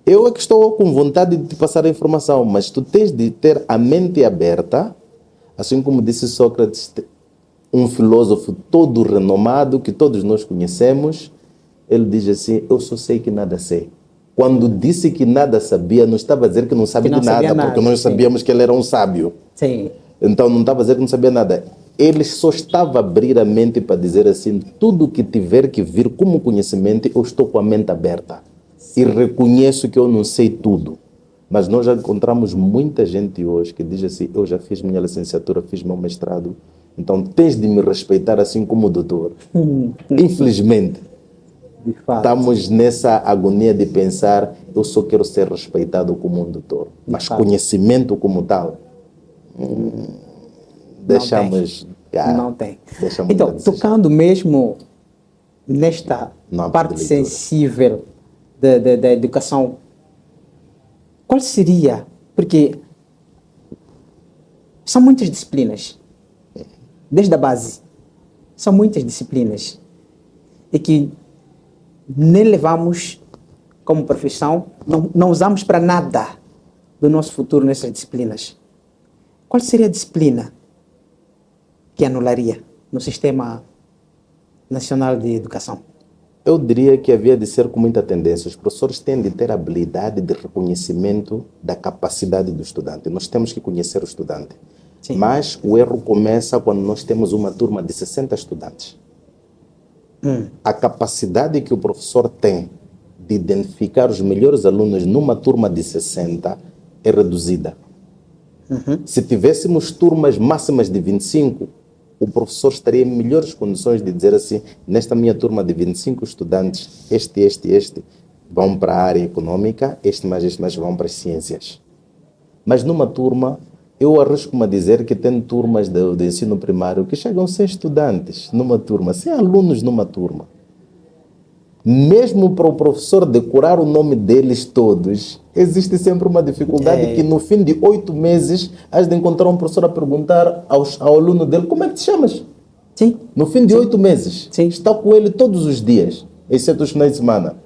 Eu é que estou com vontade de te passar a informação, mas tu tens de ter a mente aberta, assim como disse Sócrates, um filósofo todo renomado, que todos nós conhecemos. Ele diz assim, eu só sei que nada sei. Quando disse que nada sabia, não estava a dizer que não sabe de nada, porque nós sabíamos que ele era um sábio. Sim. Então não estava a dizer que não sabia nada. Ele só estava a abrir a mente para dizer assim, tudo que tiver que vir como conhecimento, eu estou com a mente aberta. E reconheço que eu não sei tudo. Mas nós já encontramos muita gente hoje que diz assim, eu já fiz minha licenciatura, fiz meu mestrado, então tens de me respeitar assim como doutor. Infelizmente, de fato, estamos nessa agonia de pensar, eu só quero ser respeitado como um doutor. Mas conhecimento como tal, deixamos... Não tem. Deixamos então, tocando mesmo nesta parte sensível da educação, qual seria? Porque são muitas disciplinas, desde a base, são muitas disciplinas, e que nem levamos como profissão, não usamos para nada do nosso futuro nessas disciplinas. Qual seria a disciplina que anularia no Sistema Nacional de Educação? Eu diria que havia de ser com muita tendência. Os professores têm de ter habilidade de reconhecimento da capacidade do estudante. Nós temos que conhecer o estudante. Sim. Mas o erro começa quando nós temos uma turma de 60 estudantes. A capacidade que o professor tem de identificar os melhores alunos numa turma de 60 é reduzida. Se tivéssemos turmas máximas de 25, o professor estaria em melhores condições de dizer assim, nesta minha turma de 25 estudantes, este vão para a área econômica, este mais vão para as ciências. Mas numa turma, eu arrisco-me a dizer que tem turmas do ensino primário que chegam a 100 estudantes numa turma, 100 alunos numa turma. Mesmo para o professor decorar o nome deles todos, existe sempre uma dificuldade que no fim de 8 meses, has de encontrar um professor a perguntar ao aluno dele, como é que te chamas? Sim. No fim de 8 meses. Sim. Está com ele todos os dias, exceto os finais de semana.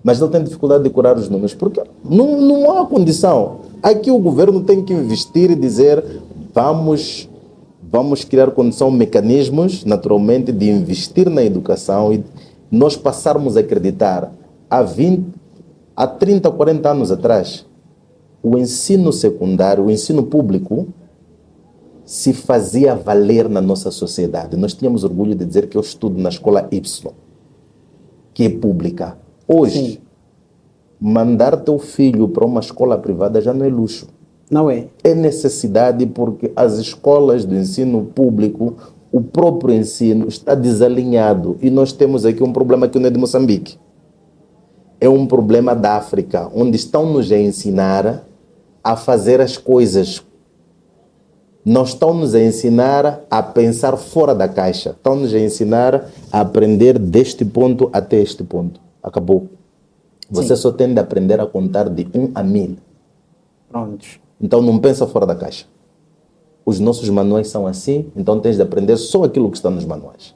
Mas ele tem dificuldade de decorar os nomes, porque não há condição. Aqui o governo tem que investir e dizer, vamos criar condição, mecanismos, naturalmente, de investir na educação e nós passarmos a acreditar há 30, 40 anos atrás, o ensino secundário, o ensino público, se fazia valer na nossa sociedade. Nós tínhamos orgulho de dizer que eu estudo na escola Y, que é pública. Hoje, Sim. mandar teu filho para uma escola privada já não é luxo. Não é? É necessidade, porque as escolas do ensino público, o próprio ensino está desalinhado. E nós temos aqui um problema que não é de Moçambique. É um problema da África, onde estão-nos a ensinar a fazer as coisas. Não estão-nos a ensinar a pensar fora da caixa. Estão-nos a ensinar a aprender deste ponto até este ponto. Acabou. Você só tem de aprender a contar de 1 a 1000. Prontos. Então não pensa fora da caixa. Os nossos manuais são assim, então tens de aprender só aquilo que está nos manuais.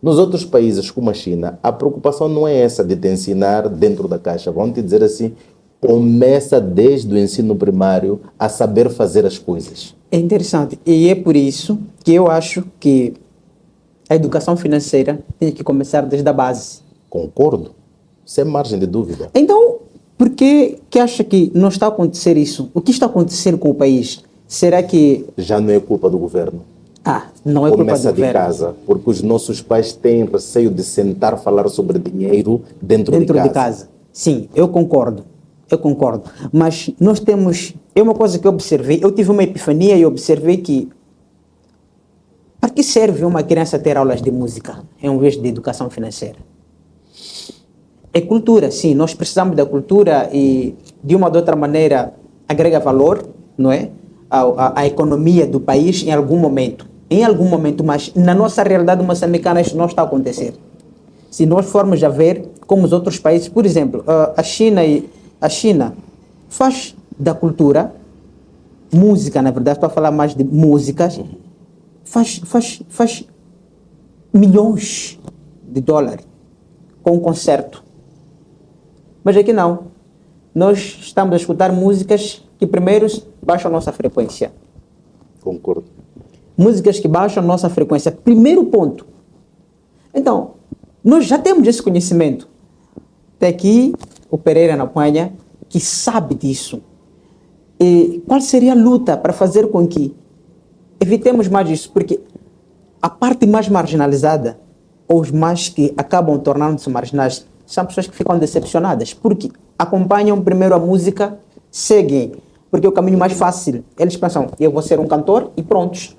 Nos outros países, como a China, a preocupação não é essa de te ensinar dentro da caixa. Vão te dizer assim, começa desde o ensino primário a saber fazer as coisas. É interessante. E é por isso que eu acho que a educação financeira tem que começar desde a base. Concordo, sem margem de dúvida. Então, por que acha que não está a acontecer isso? O que está a acontecer com o país? Será que... Já não é culpa do governo. não é culpa do Começa de governo. casa, porque os nossos pais têm receio de sentar a falar sobre dinheiro dentro de casa. Sim, eu concordo. Mas nós temos... É uma coisa que eu observei. Eu tive uma epifania e observei que... Para que serve uma criança ter aulas de música em vez de educação financeira? É cultura, sim. Nós precisamos da cultura e, de uma ou de outra maneira, agrega valor, não é? A economia do país em algum momento. Mas na nossa realidade moçambicana isso não está a acontecer. Se nós formos a ver como os outros países, por exemplo, a China faz da cultura, música, na verdade, estou a falar mais de músicas, faz milhões de dólares com um concerto. Mas aqui não. Nós estamos a escutar músicas que primeiro baixam a nossa frequência. Concordo. Músicas que baixam a nossa frequência. Primeiro ponto. Então, nós já temos esse conhecimento. Tem aqui o Pereira na Panha, que sabe disso. E qual seria a luta para fazer com que evitemos mais isso? Porque a parte mais marginalizada, ou os mais que acabam tornando-se marginais, são pessoas que ficam decepcionadas. Porque acompanham primeiro a música, seguem. Porque é o caminho mais fácil. Eles pensam, eu vou ser um cantor e prontos.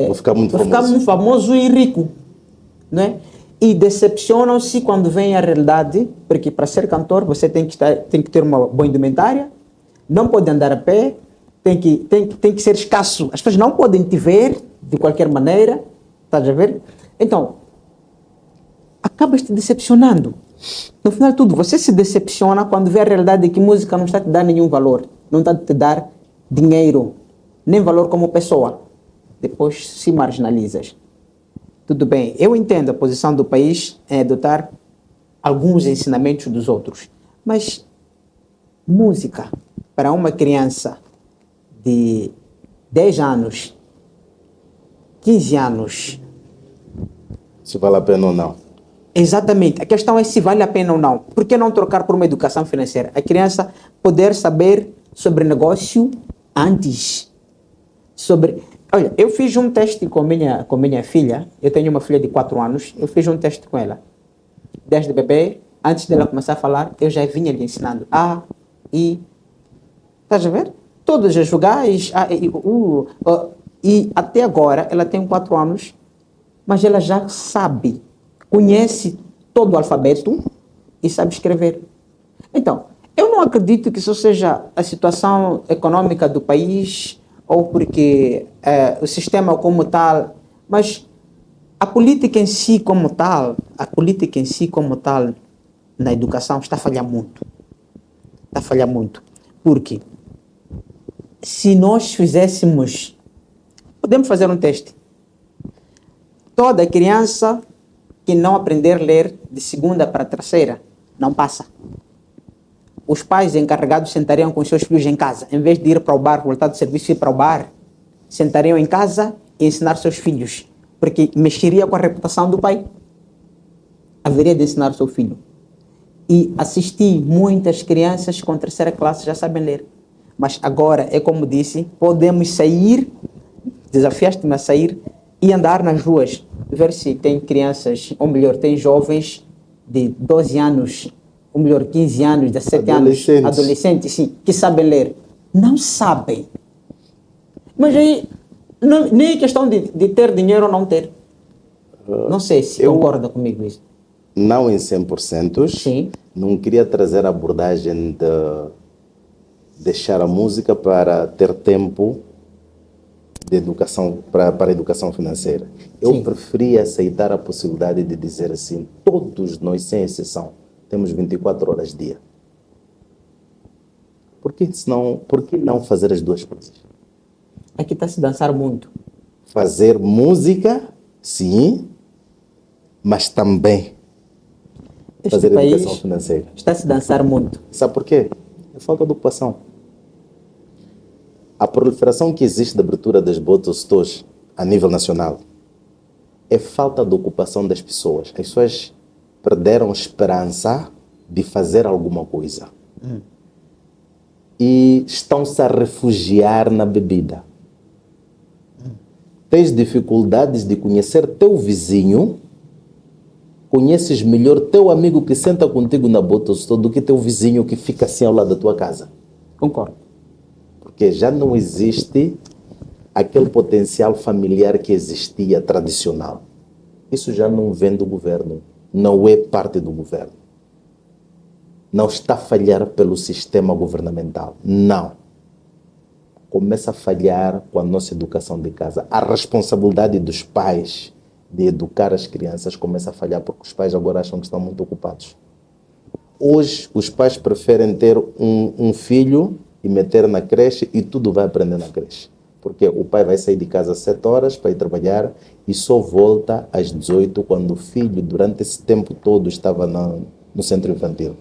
Vou ficar muito famoso e rico. Não é? E decepcionam-se quando vem a realidade, porque para ser cantor você tem que ter uma boa indumentária, não pode andar a pé, tem que ser escasso. As pessoas não podem te ver de qualquer maneira. Estás a ver? Então, acabas te decepcionando. No final de tudo, você se decepciona quando vê a realidade de que música não está a te dar nenhum valor. Não está a te dar dinheiro, nem valor como pessoa. Depois se marginalizas. Tudo bem, eu entendo a posição do país em adotar alguns ensinamentos dos outros. Mas música para uma criança de 10 anos, 15 anos... Se vale a pena ou não. Exatamente. A questão é se vale a pena ou não. Por que não trocar por uma educação financeira? A criança poder saber sobre negócio antes. Olha, eu fiz um teste com minha filha. Eu tenho uma filha de 4 anos. Eu fiz um teste com ela. Desde bebê, antes dela começar a falar, eu já vinha lhe ensinando A, I. Estás a ver? Todas as vogais, A, I, U. E até agora, ela tem 4 anos, mas ela já sabe, conhece todo o alfabeto e sabe escrever. Então, eu não acredito que isso seja a situação econômica do país ou porque o sistema como tal, mas a política em si como tal na educação está a falhar muito. Está a falhar muito. Porque se nós fizéssemos, podemos fazer um teste. Toda criança que não aprender a ler de segunda para terceira não passa. Os pais encarregados sentariam com seus filhos em casa. Em vez de ir para o bar, voltar do serviço e ir para o bar, sentariam em casa e ensinar seus filhos. Porque mexeria com a reputação do pai. Haveria de ensinar o seu filho. E assisti muitas crianças com terceira classe já sabem ler. Mas agora, é como disse, podemos sair desafiaste-me a sair e andar nas ruas, ver se tem crianças, ou melhor, tem jovens de 12 anos, ou melhor, 15 anos, 17 anos, adolescentes, sim, que sabem ler. Não sabem. Mas aí, nem é questão de ter dinheiro ou não ter. Não sei se concorda comigo isso. Não em 100%. Sim. Não queria trazer a abordagem de deixar a música para ter tempo de educação, para a educação financeira. Eu preferia aceitar a possibilidade de dizer assim, todos nós, sem exceção, temos 24 horas dia. Por que não fazer as duas coisas? Aqui está se dançar muito. Fazer música, sim, mas também fazer educação financeira. Está se dançar muito. Sabe por quê? É falta de ocupação. A proliferação que existe da abertura das botos a nível nacional é falta de ocupação das pessoas. As pessoas perderam esperança de fazer alguma coisa. E estão-se a refugiar na bebida. Tens dificuldades de conhecer teu vizinho, conheces melhor teu amigo que senta contigo na botostô do que teu vizinho que fica assim ao lado da tua casa. Concordo. Porque já não existe aquele potencial familiar que existia tradicional. Isso já não vem do governo, não é parte do governo. Não está a falhar pelo sistema governamental, não. Começa a falhar com a nossa educação de casa. A responsabilidade dos pais de educar as crianças começa a falhar porque os pais agora acham que estão muito ocupados. Hoje, os pais preferem ter um filho e meter na creche e tudo vai aprender na creche. Porque o pai vai sair de casa às 7 horas para ir trabalhar e só volta às 18 quando o filho, durante esse tempo todo, estava no centro infantil.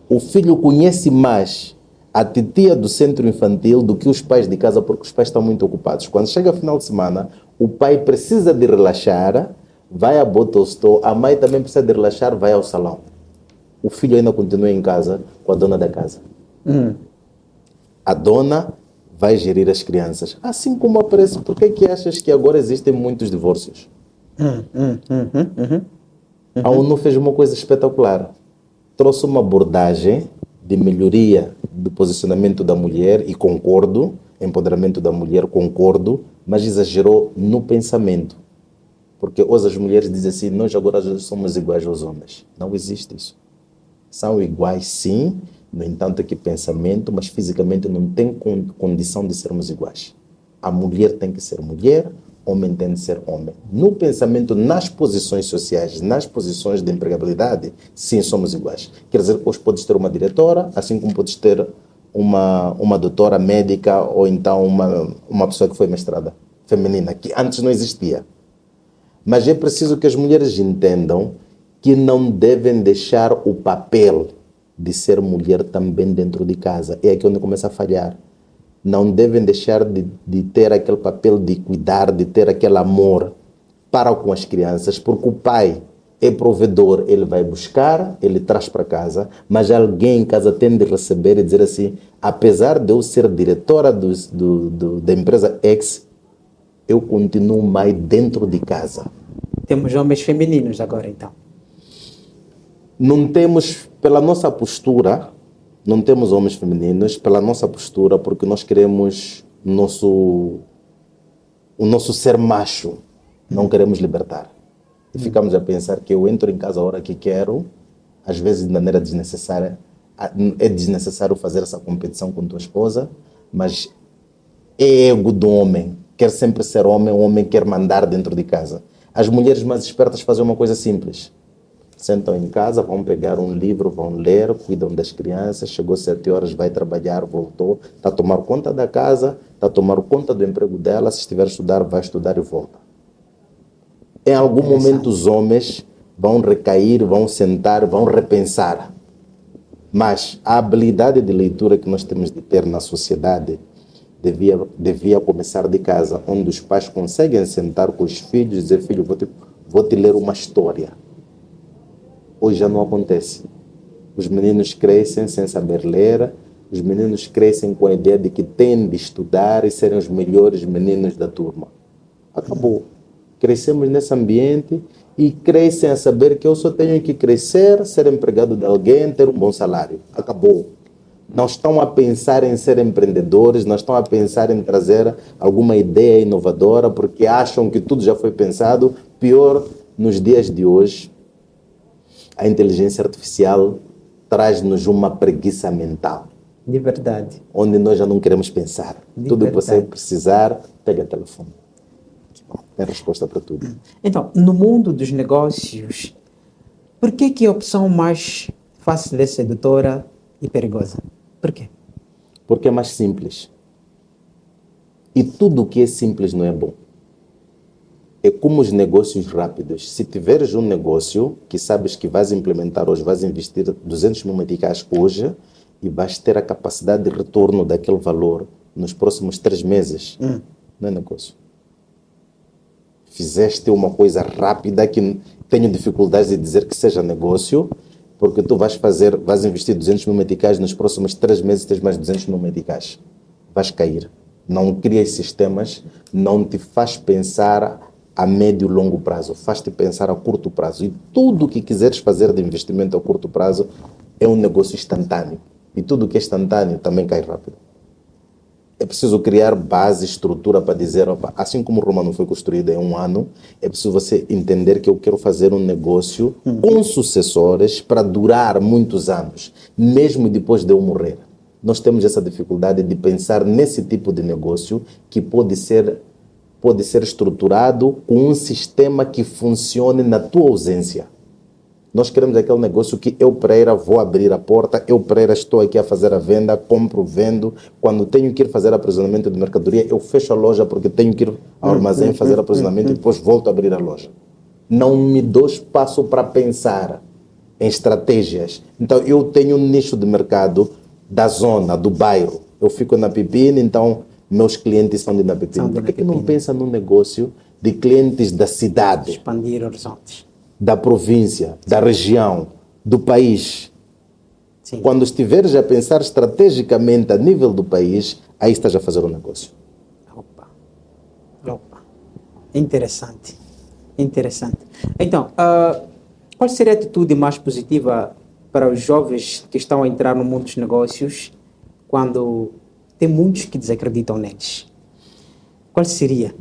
O filho conhece mais a titia do centro infantil do que os pais de casa, porque os pais estão muito ocupados. Quando chega final de semana, o pai precisa de relaxar, vai à botostô, a mãe também precisa de relaxar, vai ao salão. O filho ainda continua em casa com a dona da casa. A dona vai gerir as crianças. Assim como aparece, por que achas que agora existem muitos divórcios? A ONU fez uma coisa espetacular. Trouxe uma abordagem de melhoria do posicionamento da mulher, e concordo, empoderamento da mulher, concordo, mas exagerou no pensamento. Porque hoje as mulheres dizem assim, nós agora somos iguais aos homens. Não existe isso. São iguais sim, no entanto que pensamento, mas fisicamente não tem condição de sermos iguais. A mulher tem que ser mulher, homem tem que ser homem. No pensamento, nas posições sociais, nas posições de empregabilidade, sim, somos iguais. Quer dizer, hoje podes ter uma diretora, assim como podes ter uma doutora médica ou então uma pessoa que foi mestrada feminina, que antes não existia. Mas é preciso que as mulheres entendam que não devem deixar o papel de ser mulher também dentro de casa. É aqui onde começa a falhar. Não devem deixar de ter aquele papel de cuidar, de ter aquele amor para com as crianças, porque o pai é provedor, ele vai buscar, ele traz para casa, mas alguém em casa tem de receber e dizer assim, apesar de eu ser diretora da empresa X, eu continuo mais dentro de casa. Temos homens femininos agora, então. Não temos, pela nossa postura, não temos homens femininos, pela nossa postura, porque nós queremos o nosso ser macho, não queremos libertar. E ficamos a pensar que eu entro em casa a hora que quero, às vezes de maneira desnecessária. É desnecessário fazer essa competição com tua esposa, mas é ego do homem. Quer sempre ser homem, o homem quer mandar dentro de casa. As mulheres mais espertas fazem uma coisa simples. Sentam em casa, vão pegar um livro, vão ler, cuidam das crianças, chegou 7 horas, vai trabalhar, voltou, está a tomar conta da casa, está a tomar conta do emprego dela, se estiver a estudar, vai estudar e volta. Em algum momento os homens vão recair, vão sentar, vão repensar. Mas a habilidade de leitura que nós temos de ter na sociedade devia começar de casa, onde os pais conseguem sentar com os filhos e dizer, filho, vou te ler uma história. Hoje já não acontece. Os meninos crescem sem saber ler, Os meninos crescem com a ideia de que têm de estudar e serem os melhores meninos da turma. Acabou. Crescemos nesse ambiente e crescem a saber que eu só tenho que crescer, ser empregado de alguém, ter um bom salário. Acabou. Não estão a pensar em ser empreendedores, não estão a pensar em trazer alguma ideia inovadora, porque acham que tudo já foi pensado. Pior, nos dias de hoje, a inteligência artificial traz-nos uma preguiça mental. De verdade. Onde nós já não queremos pensar. Tudo que você precisar, pega o telefone. Tem resposta para tudo. Então, no mundo dos negócios, por que a opção mais fácil é sedutora e perigosa? Por quê? Porque é mais simples. E tudo que é simples não é bom. É como os negócios rápidos. Se tiveres um negócio que sabes que vais implementar hoje, vais investir 200 mil meticais hoje e vais ter a capacidade de retorno daquele valor nos próximos 3 meses, não é negócio. Fizeste uma coisa rápida que tenho dificuldades de dizer que seja negócio, porque tu vais investir 200 mil meticais nos próximos 3 meses, tens mais 200 mil meticais. Vais cair. Não crias sistemas, não te faz pensar a médio e longo prazo, faz-te pensar a curto prazo. E tudo o que quiseres fazer de investimento a curto prazo é um negócio instantâneo. E tudo que é instantâneo também cai rápido. É preciso criar base, estrutura para dizer, opa, assim como Roma não foi construída em 1 ano, é preciso você entender que eu quero fazer um negócio com sucessores para durar muitos anos, mesmo depois de eu morrer. Nós temos essa dificuldade de pensar nesse tipo de negócio que pode ser estruturado com um sistema que funcione na tua ausência. Nós queremos aquele negócio que eu, Pereira, vou abrir a porta, eu, Pereira, estou aqui a fazer a venda, compro, vendo. Quando tenho que ir fazer aprisionamento de mercadoria, eu fecho a loja porque tenho que ir ao armazém fazer aprisionamento e depois volto a abrir a loja. Não me dou espaço para pensar em estratégias. Então, eu tenho um nicho de mercado da zona, do bairro. Eu fico na Pepina, então meus clientes são de na Pepina. Por que não pensa num negócio de clientes da cidade? Expandir horizontes. Da província, da região, do país. Sim. Quando estiveres a pensar estrategicamente a nível do país, aí estás a fazer um negócio. Opa. Interessante. Então, qual seria a atitude mais positiva para os jovens que estão a entrar no mundo dos negócios quando tem muitos que desacreditam neles? Qual seria?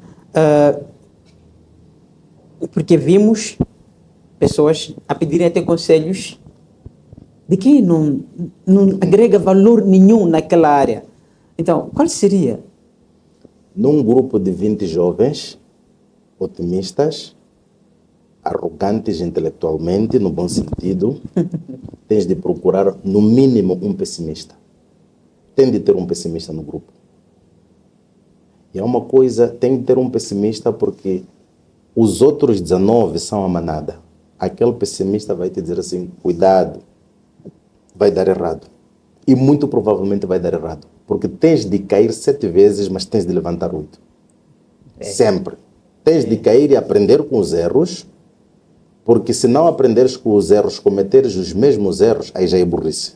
Porque vimos pessoas a pedirem até conselhos de quem não agrega valor nenhum naquela área. Então, qual seria? Num grupo de 20 jovens, otimistas, arrogantes intelectualmente, no bom sentido, tens de procurar, no mínimo, um pessimista. Tem de ter um pessimista no grupo. E é uma coisa, tem de ter um pessimista porque os outros 19 são a manada. Aquele pessimista vai te dizer assim, cuidado, vai dar errado. E muito provavelmente vai dar errado. Porque tens de cair 7 vezes, mas tens de levantar 8. Sempre. Tens de cair e aprender com os erros, porque se não aprenderes com os erros, cometeres os mesmos erros, aí já é burrice.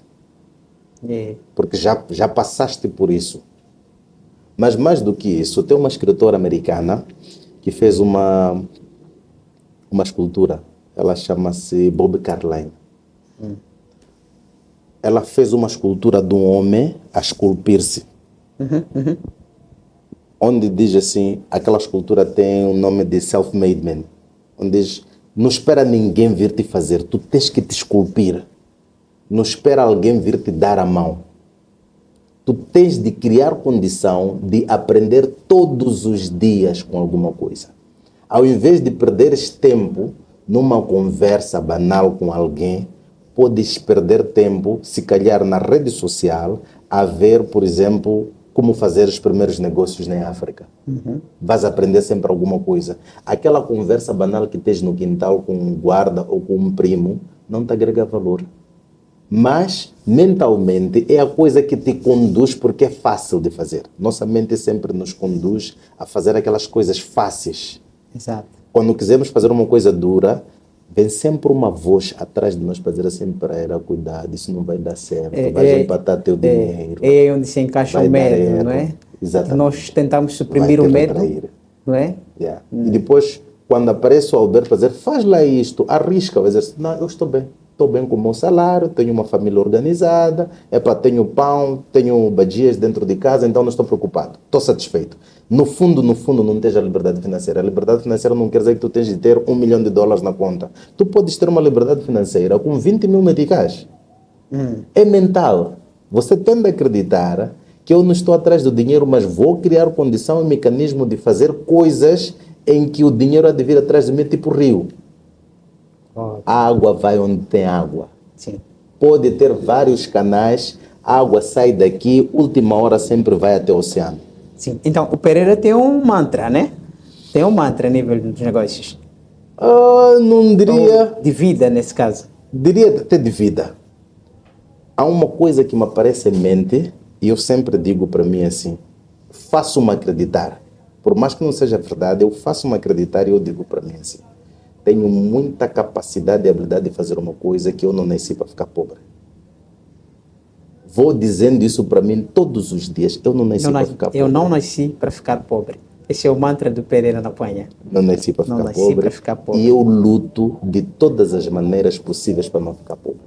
Porque já passaste por isso. Mas mais do que isso, tem uma escritora americana que fez uma escultura. Ela chama-se Bob Carline. Ela fez uma escultura de um homem a esculpir-se. Onde diz assim, aquela escultura tem o nome de self-made man. Onde diz, não espera ninguém vir te fazer, tu tens que te esculpir. Não espera alguém vir te dar a mão. Tu tens de criar condição de aprender todos os dias com alguma coisa. Ao invés de perderes tempo numa conversa banal com alguém, podes perder tempo, se calhar na rede social, a ver, por exemplo, como fazer os primeiros negócios na África. Vais aprender sempre alguma coisa. Aquela conversa banal que tens no quintal com um guarda ou com um primo, não te agrega valor. Mas, mentalmente, é a coisa que te conduz porque é fácil de fazer. Nossa mente sempre nos conduz a fazer aquelas coisas fáceis. Exato. Quando quisermos fazer uma coisa dura, vem sempre uma voz atrás de nós para dizer assim, Pereira, cuidado, isso não vai dar certo, vais empatar teu dinheiro. É onde se encaixa o medo, não é? Exatamente. Que nós tentamos suprimir o medo, não é? Yeah. E depois, quando aparece o Alberto para dizer, faz lá isto, arrisca, vai dizer assim, não, eu estou bem com o meu salário, tenho uma família organizada, tenho pão, tenho badias dentro de casa, então não estou preocupado, estou satisfeito. No fundo, não tens a liberdade financeira. A liberdade financeira não quer dizer que tu tens de ter $1 milhão na conta. Tu podes ter uma liberdade financeira com 20 mil meticais. É mental. Você tende a acreditar que eu não estou atrás do dinheiro, mas vou criar condição e mecanismo de fazer coisas em que o dinheiro há de vir atrás de mim, tipo rio. A água vai onde tem água. Sim. Pode ter vários canais, a água sai daqui, última hora sempre vai até o oceano. Sim. Então, o Pereira tem um mantra, né? Tem um mantra a nível dos negócios. Não diria... Ou de vida, nesse caso. Diria até de vida. Há uma coisa que me aparece em mente, e eu sempre digo para mim assim, faço-me acreditar. Por mais que não seja verdade, eu faço-me acreditar e eu digo para mim assim, tenho muita capacidade e habilidade de fazer uma coisa que eu não nasci para ficar pobre. Vou dizendo isso para mim todos os dias. Eu não nasci para ficar pobre. Eu não nasci para ficar pobre. Esse é o mantra do Pereira na Panha. Não nasci para ficar pobre. E eu luto de todas as maneiras possíveis para não ficar pobre.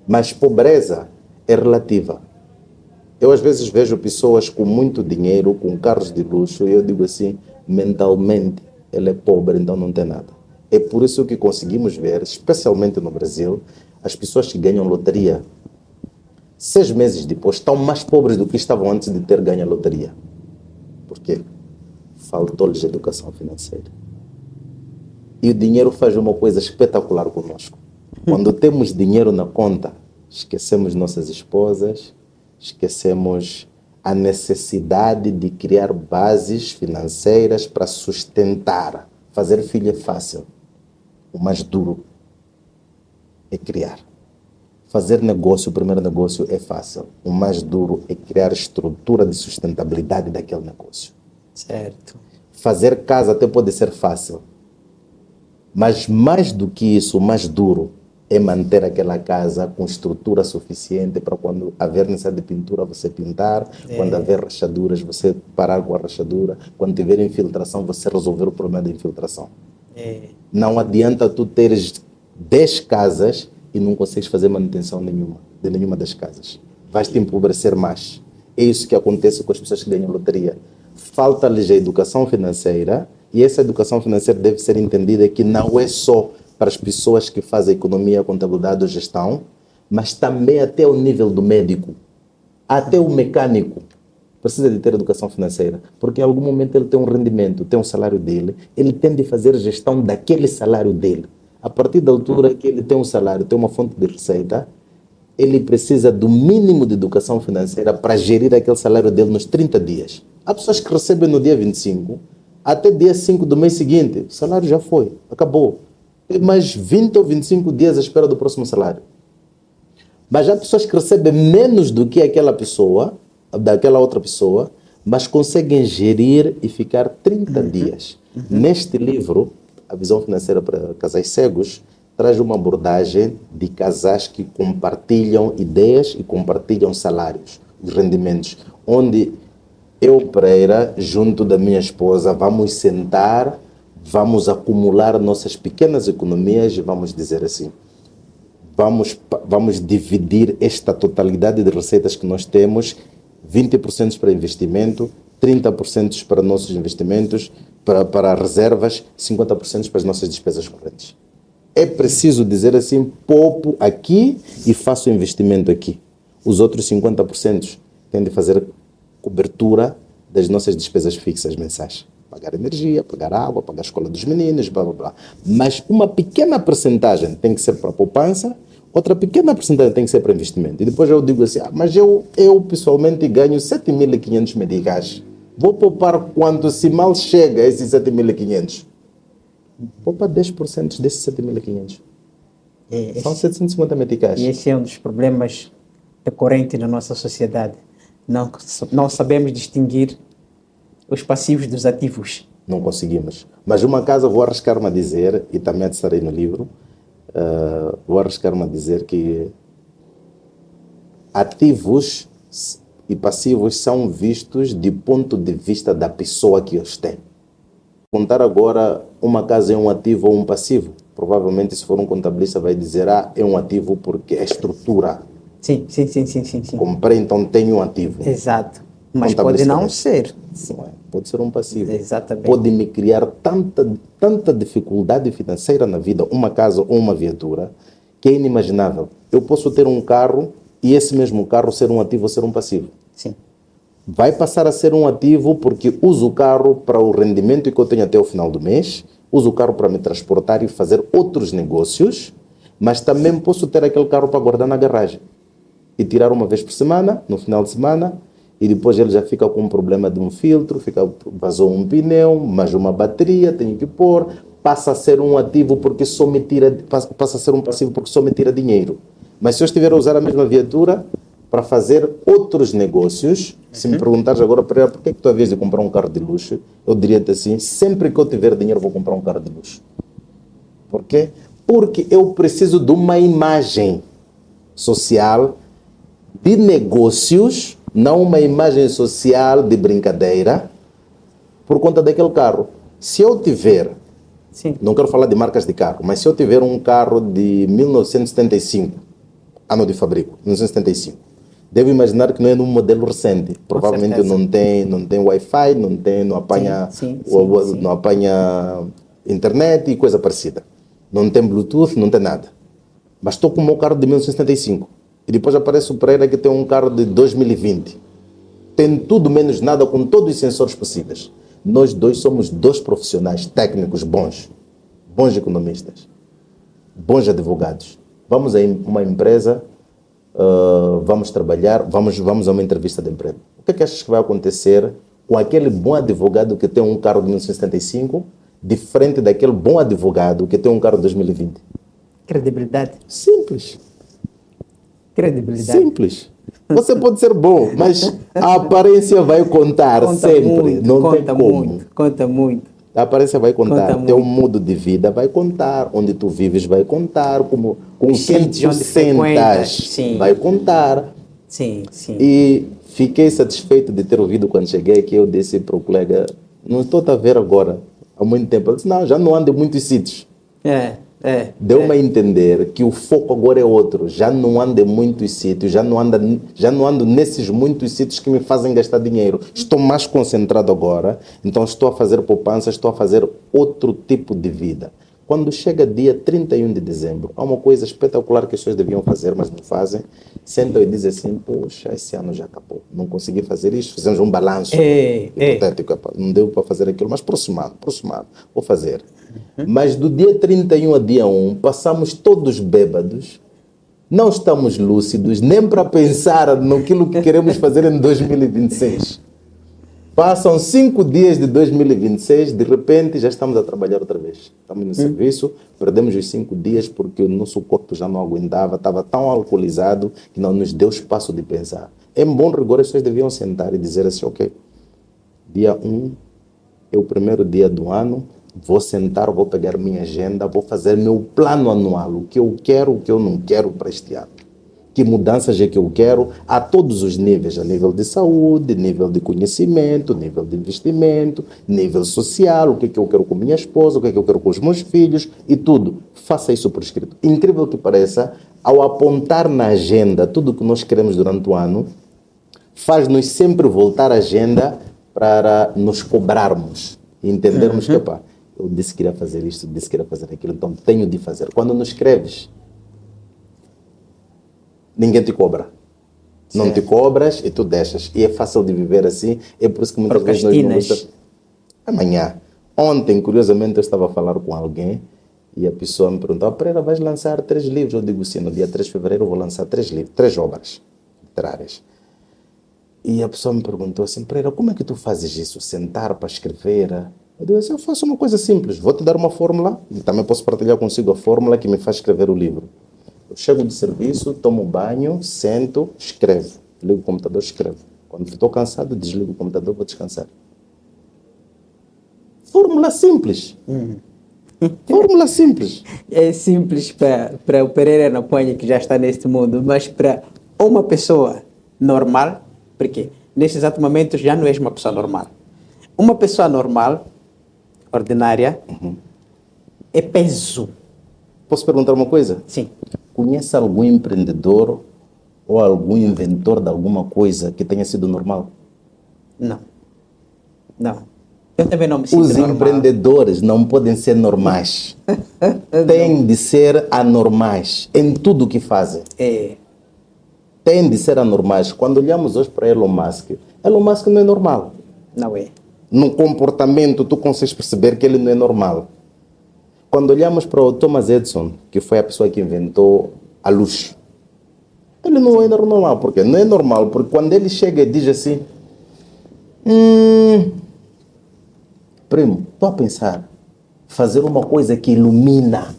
Mas pobreza é relativa. Eu às vezes vejo pessoas com muito dinheiro, com carros de luxo, e eu digo assim, mentalmente, ele é pobre, então não tem nada. É por isso que conseguimos ver, especialmente no Brasil, as pessoas que ganham loteria, 6 meses depois, estão mais pobres do que estavam antes de ter ganho a loteria. Por quê? Faltou-lhes educação financeira. E o dinheiro faz uma coisa espetacular conosco. Quando temos dinheiro na conta, esquecemos nossas esposas, esquecemos a necessidade de criar bases financeiras para sustentar. Fazer filho é fácil. O mais duro é criar. Fazer negócio, o primeiro negócio é fácil. O mais duro é criar estrutura de sustentabilidade daquele negócio. Certo. Fazer casa até pode ser fácil. Mas mais do que isso, o mais duro é manter aquela casa com estrutura suficiente para quando haver necessidade de pintura, você pintar. Quando haver rachaduras, você parar com a rachadura. Quando tiver infiltração, você resolver o problema da infiltração. Não adianta tu teres 10 casas e não consegues fazer manutenção de nenhuma das casas. Vais te empobrecer mais. É isso que acontece com as pessoas que ganham loteria. Falta-lhes a educação financeira, e essa educação financeira deve ser entendida que não é só para as pessoas que fazem economia, contabilidade ou gestão, mas também até o nível do médico, até o mecânico precisa de ter educação financeira, porque em algum momento ele tem um rendimento, tem um salário dele, ele tem de fazer gestão daquele salário dele. A partir da altura que ele tem um salário, tem uma fonte de receita, ele precisa do mínimo de educação financeira para gerir aquele salário dele nos 30 dias. Há pessoas que recebem no dia 25, até dia 5 do mês seguinte, o salário já foi, acabou. Tem mais 20 ou 25 dias à espera do próximo salário. Mas há pessoas que recebem menos do que aquela pessoa, daquela outra pessoa, mas conseguem gerir e ficar 30 dias. Neste livro, A Visão Financeira para Casais Cegos, traz uma abordagem de casais que compartilham ideias e compartilham salários, os rendimentos, onde eu, Pereira, junto da minha esposa, vamos sentar, vamos acumular nossas pequenas economias e vamos dizer assim, vamos dividir esta totalidade de receitas que nós temos, 20% para investimento, 30% para nossos investimentos, para reservas, 50% para as nossas despesas correntes. É preciso dizer assim, poupo aqui e faço investimento aqui. Os outros 50% têm de fazer cobertura das nossas despesas fixas mensais. Pagar energia, pagar água, pagar a escola dos meninos, blá, blá, blá. Mas uma pequena percentagem tem que ser para poupança, outra pequena percentagem tem que ser para investimento. E depois eu digo assim, mas eu pessoalmente ganho 7.500 meticais. Vou poupar quanto se mal chega a esses 7.500? Poupa 10% desses 7.500. São 750 meticais. E esse é um dos problemas decorrentes na nossa sociedade. Não sabemos distinguir os passivos dos ativos. Não conseguimos. Mas uma casa, vou arriscar-me a dizer, e também estarei no livro, vou arriscar-me a dizer que ativos e passivos são vistos de ponto de vista da pessoa que os tem. Contar agora uma casa é um ativo ou um passivo. Provavelmente, se for um contabilista, vai dizer, é um ativo porque é estrutura. Sim. Comprei, então tenho um ativo. Exato. Mas pode não ser. Não é? Pode ser um passivo. Exatamente. Pode me criar tanta dificuldade financeira na vida, uma casa ou uma viatura, que é inimaginável. Eu posso ter um carro e esse mesmo carro ser um ativo ou ser um passivo. Sim. Vai passar a ser um ativo porque uso o carro para o rendimento que eu tenho até o final do mês, uso o carro para me transportar e fazer outros negócios, mas também posso ter aquele carro para guardar na garagem e tirar uma vez por semana, no final de semana, e depois ele já fica com um problema de um filtro, vazou um pneu, mais uma bateria, tenho que pôr, passa a ser um ativo porque passa a ser um passivo porque só me tira dinheiro. Mas se eu estiver a usar a mesma viatura para fazer outros negócios, se me perguntares agora, Pereira, por que é que tu havias de comprar um carro de luxo? Eu diria-te assim, sempre que eu tiver dinheiro vou comprar um carro de luxo. Por quê? Porque eu preciso de uma imagem social de negócios, não uma imagem social de brincadeira, por conta daquele carro. Se eu tiver, não quero falar de marcas de carro, mas se eu tiver um carro de 1975, ano de fabrico, 1975, devo imaginar que não é num modelo recente. Provavelmente não tem Wi-Fi, não apanha, não apanha internet e coisa parecida. Não tem Bluetooth, não tem nada. Mas estou com o meu carro de 1975. E depois aparece o Pereira que tem um carro de 2020. Tem tudo menos nada com todos os sensores possíveis. Nós dois somos dois profissionais técnicos bons economistas, bons advogados. Vamos a uma empresa, vamos trabalhar, vamos a uma entrevista de emprego. O que é que achas que vai acontecer com aquele bom advogado que tem um carro de 1975, diferente daquele bom advogado que tem um carro de 2020? Credibilidade. Simples. Credibilidade. Simples. Você pode ser bom, mas a aparência vai contar sempre. Não tem como. Conta muito. A aparência vai contar. Teu modo de vida vai contar. Onde tu vives vai contar. Com quem tu sentas vai contar. Sim. E fiquei satisfeito de ter ouvido quando cheguei aqui. Eu disse para o colega, não estou a ver agora, há muito tempo. Ele disse, não, já não ando em muitos sítios. Deu-me a entender que o foco agora é outro. Já não ando em muitos sítios, já não ando nesses muitos sítios que me fazem gastar dinheiro. Estou mais concentrado agora, então estou a fazer poupança, estou a fazer outro tipo de vida. Quando chega dia 31 de dezembro, há uma coisa espetacular que as pessoas deviam fazer, mas não fazem. Sentam e dizem assim, poxa, esse ano já acabou, não consegui fazer isto, fizemos um balanço hipotético, não deu para fazer aquilo, mas próximo ano, vou fazer. Mas do dia 31 a dia 1, passamos todos bêbados, não estamos lúcidos, nem para pensar naquilo que queremos fazer em 2026. Passam 5 dias de 2026, de repente já estamos a trabalhar outra vez. Estamos no serviço, perdemos os 5 dias porque o nosso corpo já não aguentava, estava tão alcoolizado que não nos deu espaço de pensar. Em bom rigor, as pessoas deviam sentar e dizer assim, ok, dia 1 é o primeiro dia do ano, vou sentar, vou pegar minha agenda, vou fazer meu plano anual, o que eu quero, o que eu não quero para este ano. Que mudanças é que eu quero a todos os níveis, a nível de saúde, nível de conhecimento, nível de investimento, nível social, o que é que eu quero com minha esposa, o que é que eu quero com os meus filhos e tudo. Faça isso por escrito. Incrível que pareça, ao apontar na agenda tudo o que nós queremos durante o ano, faz-nos sempre voltar à agenda para nos cobrarmos e entendermos que, pá, eu disse que iria fazer isto, disse que iria fazer aquilo, então tenho de fazer. Quando nos escreves, ninguém te cobra. Não te cobras e tu deixas. E é fácil de viver assim. É por isso que muitas vezes nós não gostamos. Amanhã. Ontem, curiosamente, eu estava a falar com alguém e a pessoa me perguntou, Pereira, vais lançar 3 livros? Eu digo sim, no dia 3 de fevereiro eu vou lançar 3 livros, 3 obras literárias. E a pessoa me perguntou assim, Pereira, como é que tu fazes isso? Sentar para escrever? Eu digo assim, eu faço uma coisa simples. Vou te dar uma fórmula e também posso partilhar consigo a fórmula que me faz escrever o livro. Eu chego de serviço, tomo banho, sento, escrevo. Ligo o computador, escrevo. Quando estou cansado, desligo o computador, vou descansar. Fórmula simples. Fórmula simples. É simples para o Pereira Noponha, que já está neste mundo, mas para uma pessoa normal, porque neste exato momento já não és uma pessoa normal. Uma pessoa normal, ordinária, é peso. Posso perguntar uma coisa? Sim. Conhece algum empreendedor ou algum inventor de alguma coisa que tenha sido normal? Não. Não. Eu também não me sinto Os normal. empreendedores não podem ser normais. Têm de ser anormais em tudo o que fazem. É. Têm de ser anormais. Quando olhamos hoje para Elon Musk não é normal. Não é. No comportamento, tu consegues perceber que ele não é normal. Quando olhamos para o Thomas Edison, que foi a pessoa que inventou a luz, ele não é normal. Por quê? Não é normal, porque quando ele chega e diz assim, primo, estou a pensar, fazer uma coisa que ilumina.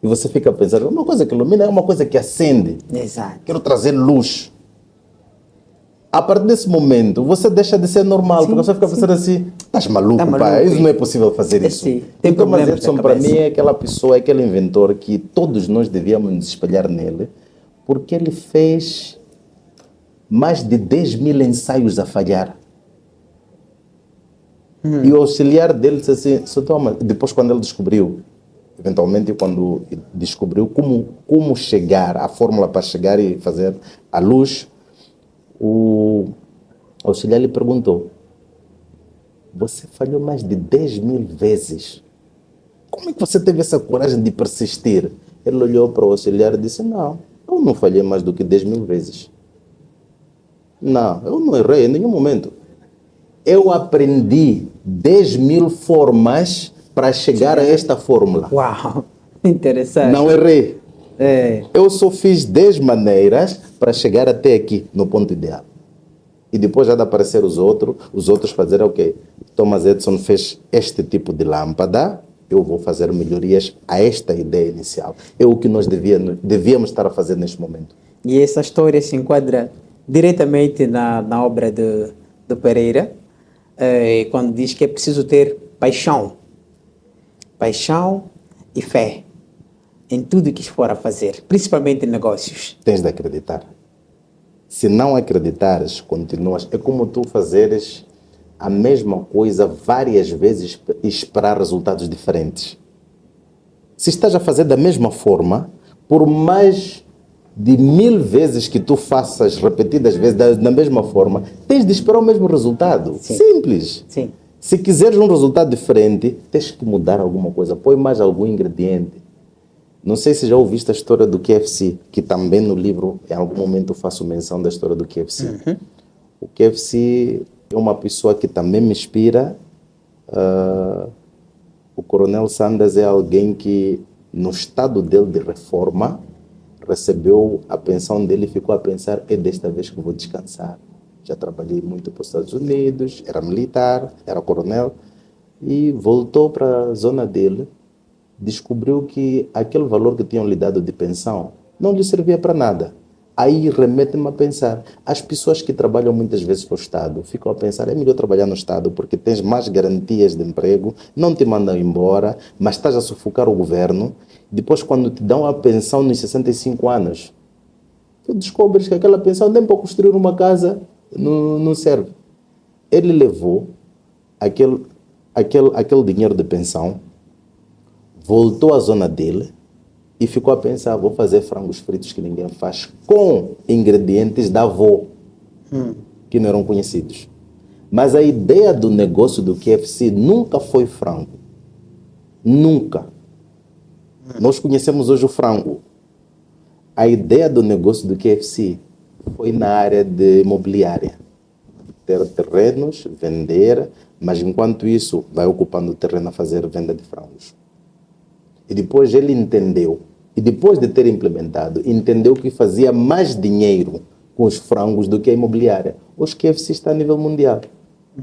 E você fica a pensar, uma coisa que ilumina é uma coisa que acende. Exato. Quero trazer luz. A partir desse momento, você deixa de ser normal, Sim, porque você fica pensando assim, estás maluco, Tá pá, maluco, isso não é possível fazer isso. Sim, tem Então, mas problemas Edson, da para cabeça. mim, é aquela pessoa, é aquele inventor que todos nós devíamos nos espelhar nele, porque ele fez mais de 10 mil ensaios a falhar. E o auxiliar dele disse assim, "Sr. Thomas", depois quando ele descobriu, eventualmente quando descobriu como chegar, a fórmula para chegar e fazer a luz, o auxiliar lhe perguntou, você falhou mais de 10 mil vezes. Como é que você teve essa coragem de persistir? Ele olhou para o auxiliar e disse, não, eu não falhei mais do que 10 mil vezes. Não, eu não errei em nenhum momento. Eu aprendi 10 mil formas para chegar a esta fórmula. Uau, interessante. Não errei. É. Eu só fiz 10 maneiras para chegar até aqui, no ponto ideal. E depois já de aparecer os outros fazerem, ok, Thomas Edison fez este tipo de lâmpada, eu vou fazer melhorias a esta ideia inicial. É o que nós devíamos estar a fazer neste momento. E essa história se enquadra diretamente na obra do Pereira, quando diz que é preciso ter paixão. Paixão e fé em tudo que for a fazer, principalmente em negócios. Tens de acreditar. Se não acreditares, continuas. É como tu fazeres a mesma coisa várias vezes e esperar resultados diferentes. Se estás a fazer da mesma forma, por mais de 1000 vezes que tu faças repetidas vezes da mesma forma, tens de esperar o mesmo resultado. Sim. Simples. Sim. Se quiseres um resultado diferente, tens que mudar alguma coisa. Põe mais algum ingrediente. Não sei se já ouviste a história do KFC, que também no livro, em algum momento, faço menção da história do KFC. O KFC é uma pessoa que também me inspira. O Coronel Sanders é alguém que, no estado dele de reforma, recebeu a pensão dele e ficou a pensar, é desta vez que vou descansar. Já trabalhei muito para os Estados Unidos, era militar, era coronel, e voltou para a zona dele, descobriu que aquele valor que tinham lhe dado de pensão não lhe servia para nada. Aí remete-me a pensar, as pessoas que trabalham muitas vezes para o Estado ficam a pensar, é melhor trabalhar no Estado porque tens mais garantias de emprego, não te mandam embora, mas estás a sufocar o governo. Depois, quando te dão a pensão nos 65 anos, tu descobres que aquela pensão nem para construir uma casa não serve. Ele levou aquele dinheiro de pensão, voltou à zona dele e ficou a pensar, vou fazer frangos fritos que ninguém faz com ingredientes da avó, que não eram conhecidos. Mas a ideia do negócio do KFC nunca foi frango. Nunca. Nós conhecemos hoje o frango. A ideia do negócio do KFC foi na área de imobiliária. Ter terrenos, vender, mas enquanto isso vai ocupando o terreno a fazer venda de frangos. E depois ele entendeu, e depois de ter implementado, entendeu que fazia mais dinheiro com os frangos do que a imobiliária. Hoje KFC está a nível mundial.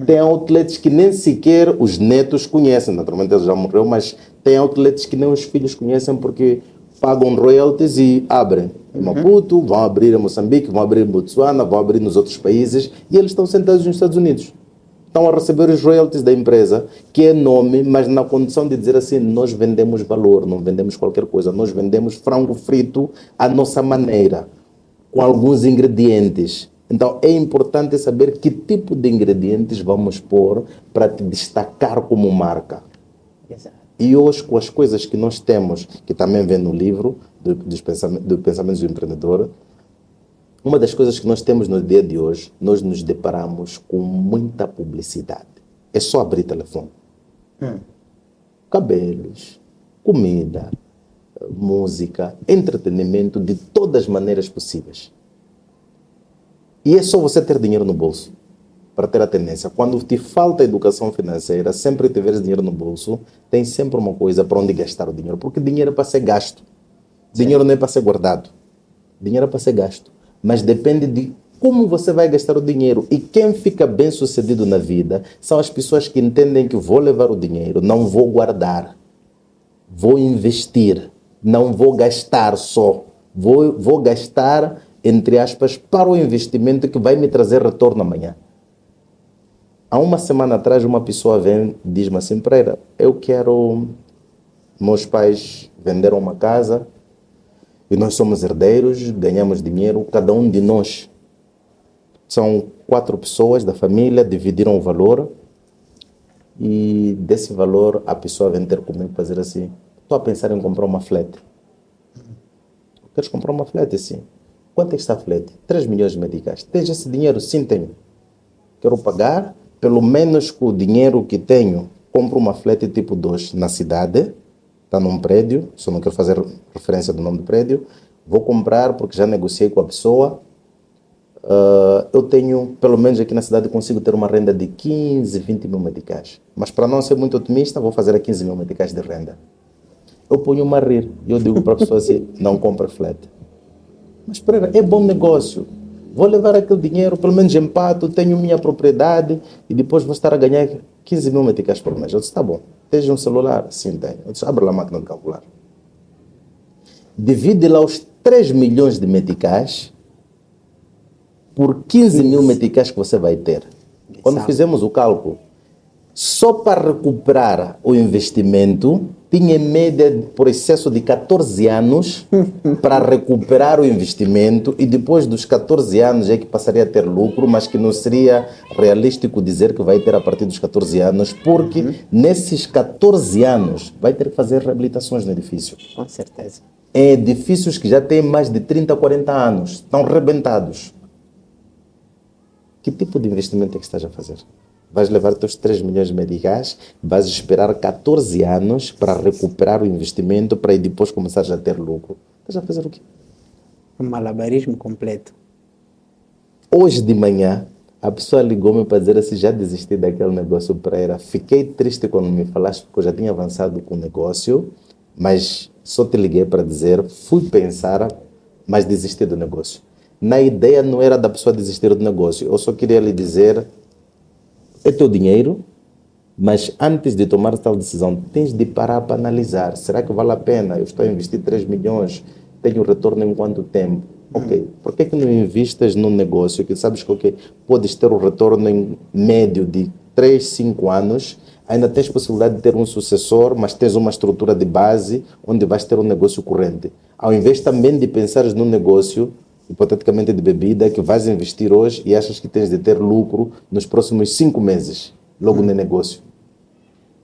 Tem outlets que nem sequer os netos conhecem. Naturalmente ele já morreu, mas tem outlets que nem os filhos conhecem porque pagam royalties e abrem. Em Maputo, vão abrir em Moçambique, vão abrir em Botsuana, vão abrir nos outros países e eles estão sentados nos Estados Unidos. Estão a receber os royalties da empresa, que é nome, mas na condição de dizer assim, nós vendemos valor, não vendemos qualquer coisa. Nós vendemos frango frito à nossa maneira, com alguns ingredientes. Então, é importante saber que tipo de ingredientes vamos pôr para te destacar como marca. Exato. E hoje, com as coisas que nós temos, que também vem no livro do Pensamentos do Empreendedor, uma das coisas que nós temos no dia de hoje, nós nos deparamos com muita publicidade. É só abrir telefone. Cabelos, comida, música, entretenimento, de todas as maneiras possíveis. E é só você ter dinheiro no bolso para ter a tendência. Quando te falta educação financeira, sempre que tiveres dinheiro no bolso, tem sempre uma coisa para onde gastar o dinheiro. Porque dinheiro é para ser gasto. Dinheiro não é para ser guardado. Dinheiro é para ser gasto. Mas depende de como você vai gastar o dinheiro. E quem fica bem sucedido na vida são as pessoas que entendem que vou levar o dinheiro, não vou guardar, vou investir, não vou gastar só. Vou gastar, entre aspas, para o investimento que vai me trazer retorno amanhã. Há uma semana atrás, uma pessoa vem e diz-me assim, Pereira, meus pais venderam uma casa, e nós somos herdeiros, ganhamos dinheiro, cada um de nós. São 4 pessoas da família, dividiram o valor. E desse valor, a pessoa vem ter comigo para dizer assim, estou a pensar em comprar uma flat. Queres comprar uma flat? Sim. Quanto é que está a flat? 3 milhões de meticais. Tens esse dinheiro? Sim, tenho. Quero pagar, pelo menos com o dinheiro que tenho, compro uma flat tipo 2 na cidade. Está num prédio, só não quero fazer referência do nome do prédio. Vou comprar porque já negociei com a pessoa. Eu tenho, pelo menos aqui na cidade, consigo ter uma renda de 15, 20 mil meticais. Mas para não ser muito otimista, vou fazer a 15 mil meticais de renda. Eu ponho-me a rir. Eu digo para a pessoa assim, não compra flat. Mas espera, é bom negócio. Vou levar aquele dinheiro, pelo menos empato, tenho minha propriedade e depois vou estar a ganhar 15 mil meticais por mês. Eu disse, tá bom. Tens um celular? Sim, tenho. Eu disse, abre lá a máquina de calcular. Divide lá os 3 milhões de meticais por 15 mil meticais que você vai ter. Quando fizemos o cálculo, só para recuperar o investimento, tinha em média por excesso de 14 anos para recuperar o investimento e depois dos 14 anos é que passaria a ter lucro, mas que não seria realístico dizer que vai ter a partir dos 14 anos, porque nesses 14 anos vai ter que fazer reabilitações no edifício. Com certeza. Em edifícios que já têm mais de 30, 40 anos, estão rebentados. Que tipo de investimento é que estás a fazer? Vais levar teus 3 milhões de meticais, vais esperar 14 anos para recuperar o investimento, para depois começar a ter lucro. Estás a fazer o quê? Um malabarismo completo. Hoje de manhã, a pessoa ligou-me para dizer assim, já desisti daquele negócio, Pereira. Fiquei triste quando me falaste, porque eu já tinha avançado com o negócio, mas só te liguei para dizer, fui pensar, mas desisti do negócio. Na ideia não era da pessoa desistir do negócio, eu só queria lhe dizer, é teu dinheiro, mas antes de tomar tal decisão, tens de parar para analisar. Será que vale a pena? Eu estou a investir 3 milhões, tenho retorno em quanto tempo? Ok, por que não investes num negócio que sabes que podes ter um retorno em médio de 3, 5 anos, ainda tens possibilidade de ter um sucessor, mas tens uma estrutura de base onde vais ter um negócio corrente. Ao invés também de pensares num negócio hipoteticamente de bebida, que vais investir hoje e achas que tens de ter lucro nos próximos 5 meses, logo no negócio.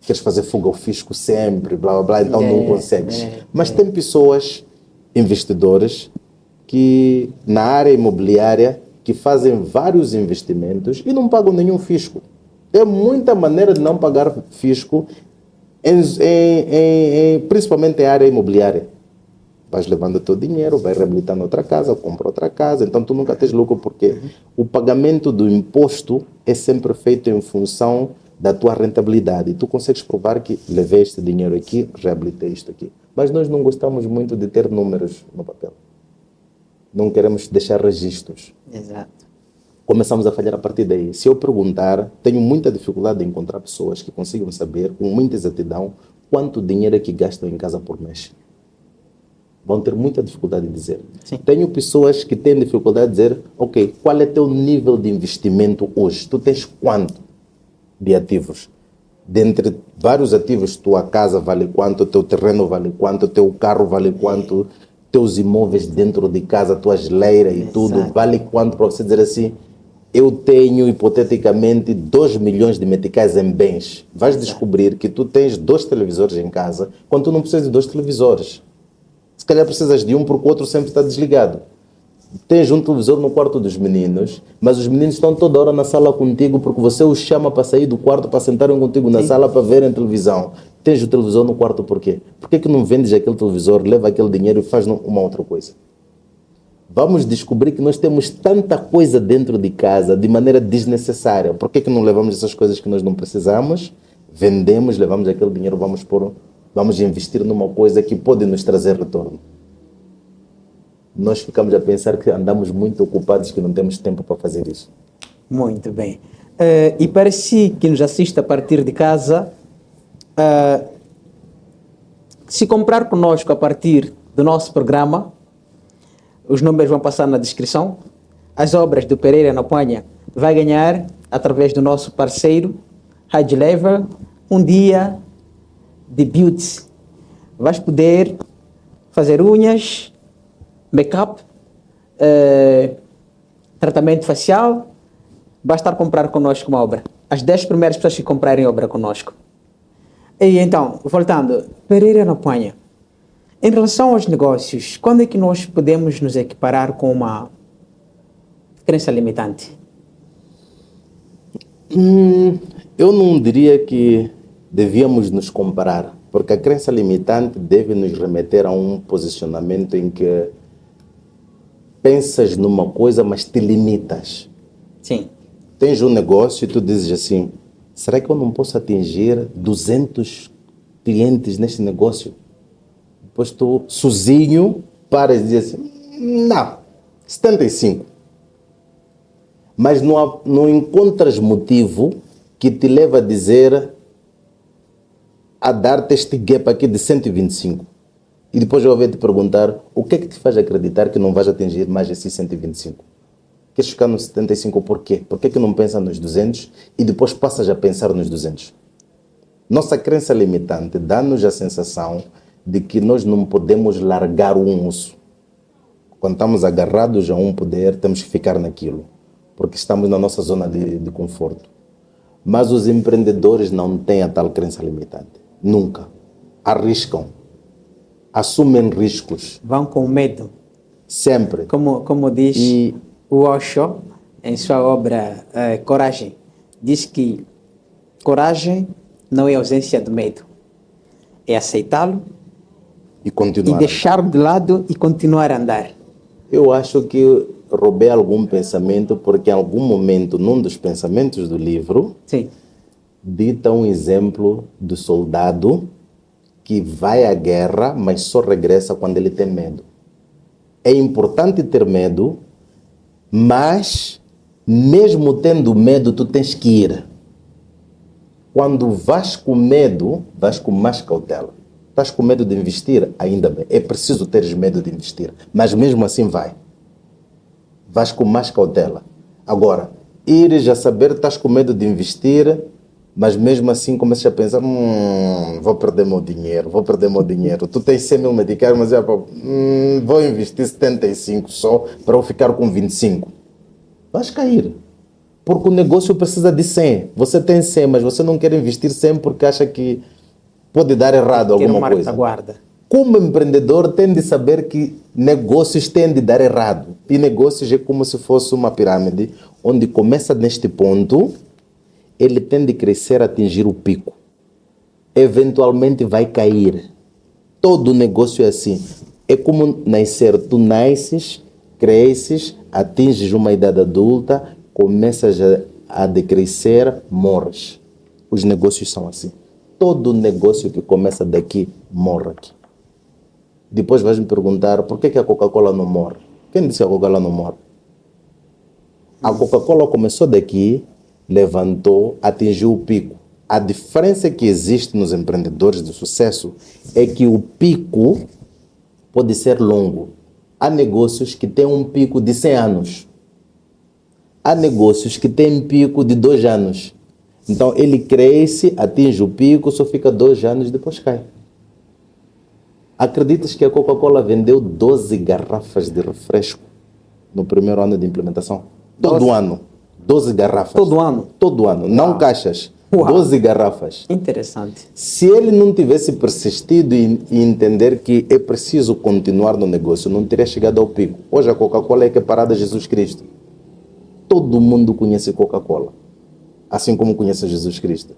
Queres fazer fuga ao fisco sempre, blá, blá, blá, então não consegues. Mas tem pessoas, investidores, que na área imobiliária, que fazem vários investimentos e não pagam nenhum fisco. Tem muita maneira de não pagar fisco, principalmente em área imobiliária. Vais levando o teu dinheiro, vai reabilitando outra casa, compra outra casa, então tu nunca tens lucro porque o pagamento do imposto é sempre feito em função da tua rentabilidade. E tu consegues provar que levei este dinheiro aqui, reabilitei isto aqui. Mas nós não gostamos muito de ter números no papel. Não queremos deixar registros. Exato. Começamos a falhar a partir daí. Se eu perguntar, tenho muita dificuldade de encontrar pessoas que consigam saber, com muita exatidão, quanto dinheiro é que gastam em casa por mês. Vão ter muita dificuldade de dizer. Sim. Tenho pessoas que têm dificuldade de dizer, ok, qual é teu nível de investimento hoje? Tu tens quanto? de ativos. Dentre vários ativos, tua casa vale quanto, teu terreno vale quanto, teu carro vale quanto, teus imóveis dentro de casa, tua geleira e tudo, vale quanto para você dizer assim, eu tenho hipoteticamente 2 milhões de meticais em bens. Vais descobrir que tu tens 2 televisores em casa, quando tu não precisas de 2 televisores. Se calhar precisas de um porque o outro sempre está desligado. Tens um televisor no quarto dos meninos, mas os meninos estão toda hora na sala contigo porque você os chama para sair do quarto para sentarem contigo na sala para verem televisão. Tens o televisor no quarto por quê? Por que não vendes aquele televisor, leva aquele dinheiro e faz uma outra coisa? Vamos descobrir que nós temos tanta coisa dentro de casa de maneira desnecessária. Por que não levamos essas coisas que nós não precisamos, vendemos, levamos aquele dinheiro, vamos investir numa coisa que pode nos trazer retorno? Nós ficamos a pensar que andamos muito ocupados, que não temos tempo para fazer isso. Muito bem. E para si que nos assiste a partir de casa, se comprar conosco a partir do nosso programa, os números vão passar na descrição. As obras do Pereira Noponha vai ganhar, através do nosso parceiro, Rádio Lever, um dia de beauty. Vais poder fazer unhas, make-up, tratamento facial, basta comprar conosco uma obra. As 10 primeiras pessoas que comprarem obra conosco. E então, voltando, Pereira Noponha, em relação aos negócios, quando é que nós podemos nos equiparar com uma crença limitante? Eu não diria que devíamos nos comparar, porque a crença limitante deve nos remeter a um posicionamento em que pensas numa coisa, mas te limitas. Sim. Tens um negócio e tu dizes assim, será que eu não posso atingir 200 clientes neste negócio? Depois tu, sozinho, paras e dizes assim, não, 75. Mas não encontras motivo que te leva a dizer, a dar-te este gap aqui de 125. E depois eu vou te perguntar, o que é que te faz acreditar que não vais atingir mais esses 125? Queres ficar nos 75 por quê? Por que não pensas nos 200 e depois passas a pensar nos 200? Nossa crença limitante dá-nos a sensação de que nós não podemos largar um osso. Quando estamos agarrados a um poder, temos que ficar naquilo, porque estamos na nossa zona de conforto. Mas os empreendedores não têm a tal crença limitante. Nunca. Arriscam. Assumem riscos. Vão com medo. Sempre. Como diz o Osho, em sua obra Coragem, diz que coragem não é ausência de medo. É aceitá-lo e continuar. E deixar de lado e continuar a andar. Eu acho que roubei algum pensamento, porque em algum momento, num dos pensamentos do livro, sim, dita um exemplo do soldado que vai à guerra, mas só regressa quando ele tem medo. É importante ter medo, mas mesmo tendo medo, tu tens que ir. Quando vais com medo, vais com mais cautela. Estás com medo de investir? Ainda bem. É preciso teres medo de investir. Mas mesmo assim vai. Vais com mais cautela. Agora, ires a saber, estás com medo de investir, mas mesmo assim começas a pensar, vou perder meu dinheiro. Tu tens 100 mil medicais, mas vou investir 75 só para eu ficar com 25. Vais cair. Porque o negócio precisa de 100. Você tem 100, mas você não quer investir 100 porque acha que pode dar errado alguma coisa. Guarda. Como empreendedor, tem de saber que negócios têm de dar errado. E negócios é como se fosse uma pirâmide, onde começa neste ponto, ele tem de crescer, atingir o pico. Eventualmente vai cair. Todo negócio é assim. É como nascer. Tu nasces, cresces, atinges uma idade adulta, começas a decrescer, morres. Os negócios são assim. Todo negócio que começa daqui, morre aqui. Depois vais me perguntar, por que a Coca-Cola não morre? Quem disse que a Coca-Cola não morre? A Coca-Cola começou daqui, levantou, atingiu o pico. A diferença que existe nos empreendedores de sucesso é que o pico pode ser longo. Há negócios que têm um pico de 100 anos. Há negócios que têm um pico de 2 anos. Então ele cresce, atinge o pico, só fica 2 anos e depois cai. Acreditas que a Coca-Cola vendeu 12 garrafas de refresco no primeiro ano de implementação? Todo 12? ano. 12 garrafas. Todo ano? Todo ano. Não caixas. Uau. 12 garrafas. Interessante. Se ele não tivesse persistido e entender que é preciso continuar no negócio, não teria chegado ao pico. Hoje a Coca-Cola é equiparada a Jesus Cristo. Todo mundo conhece Coca-Cola, assim como conhece Jesus Cristo.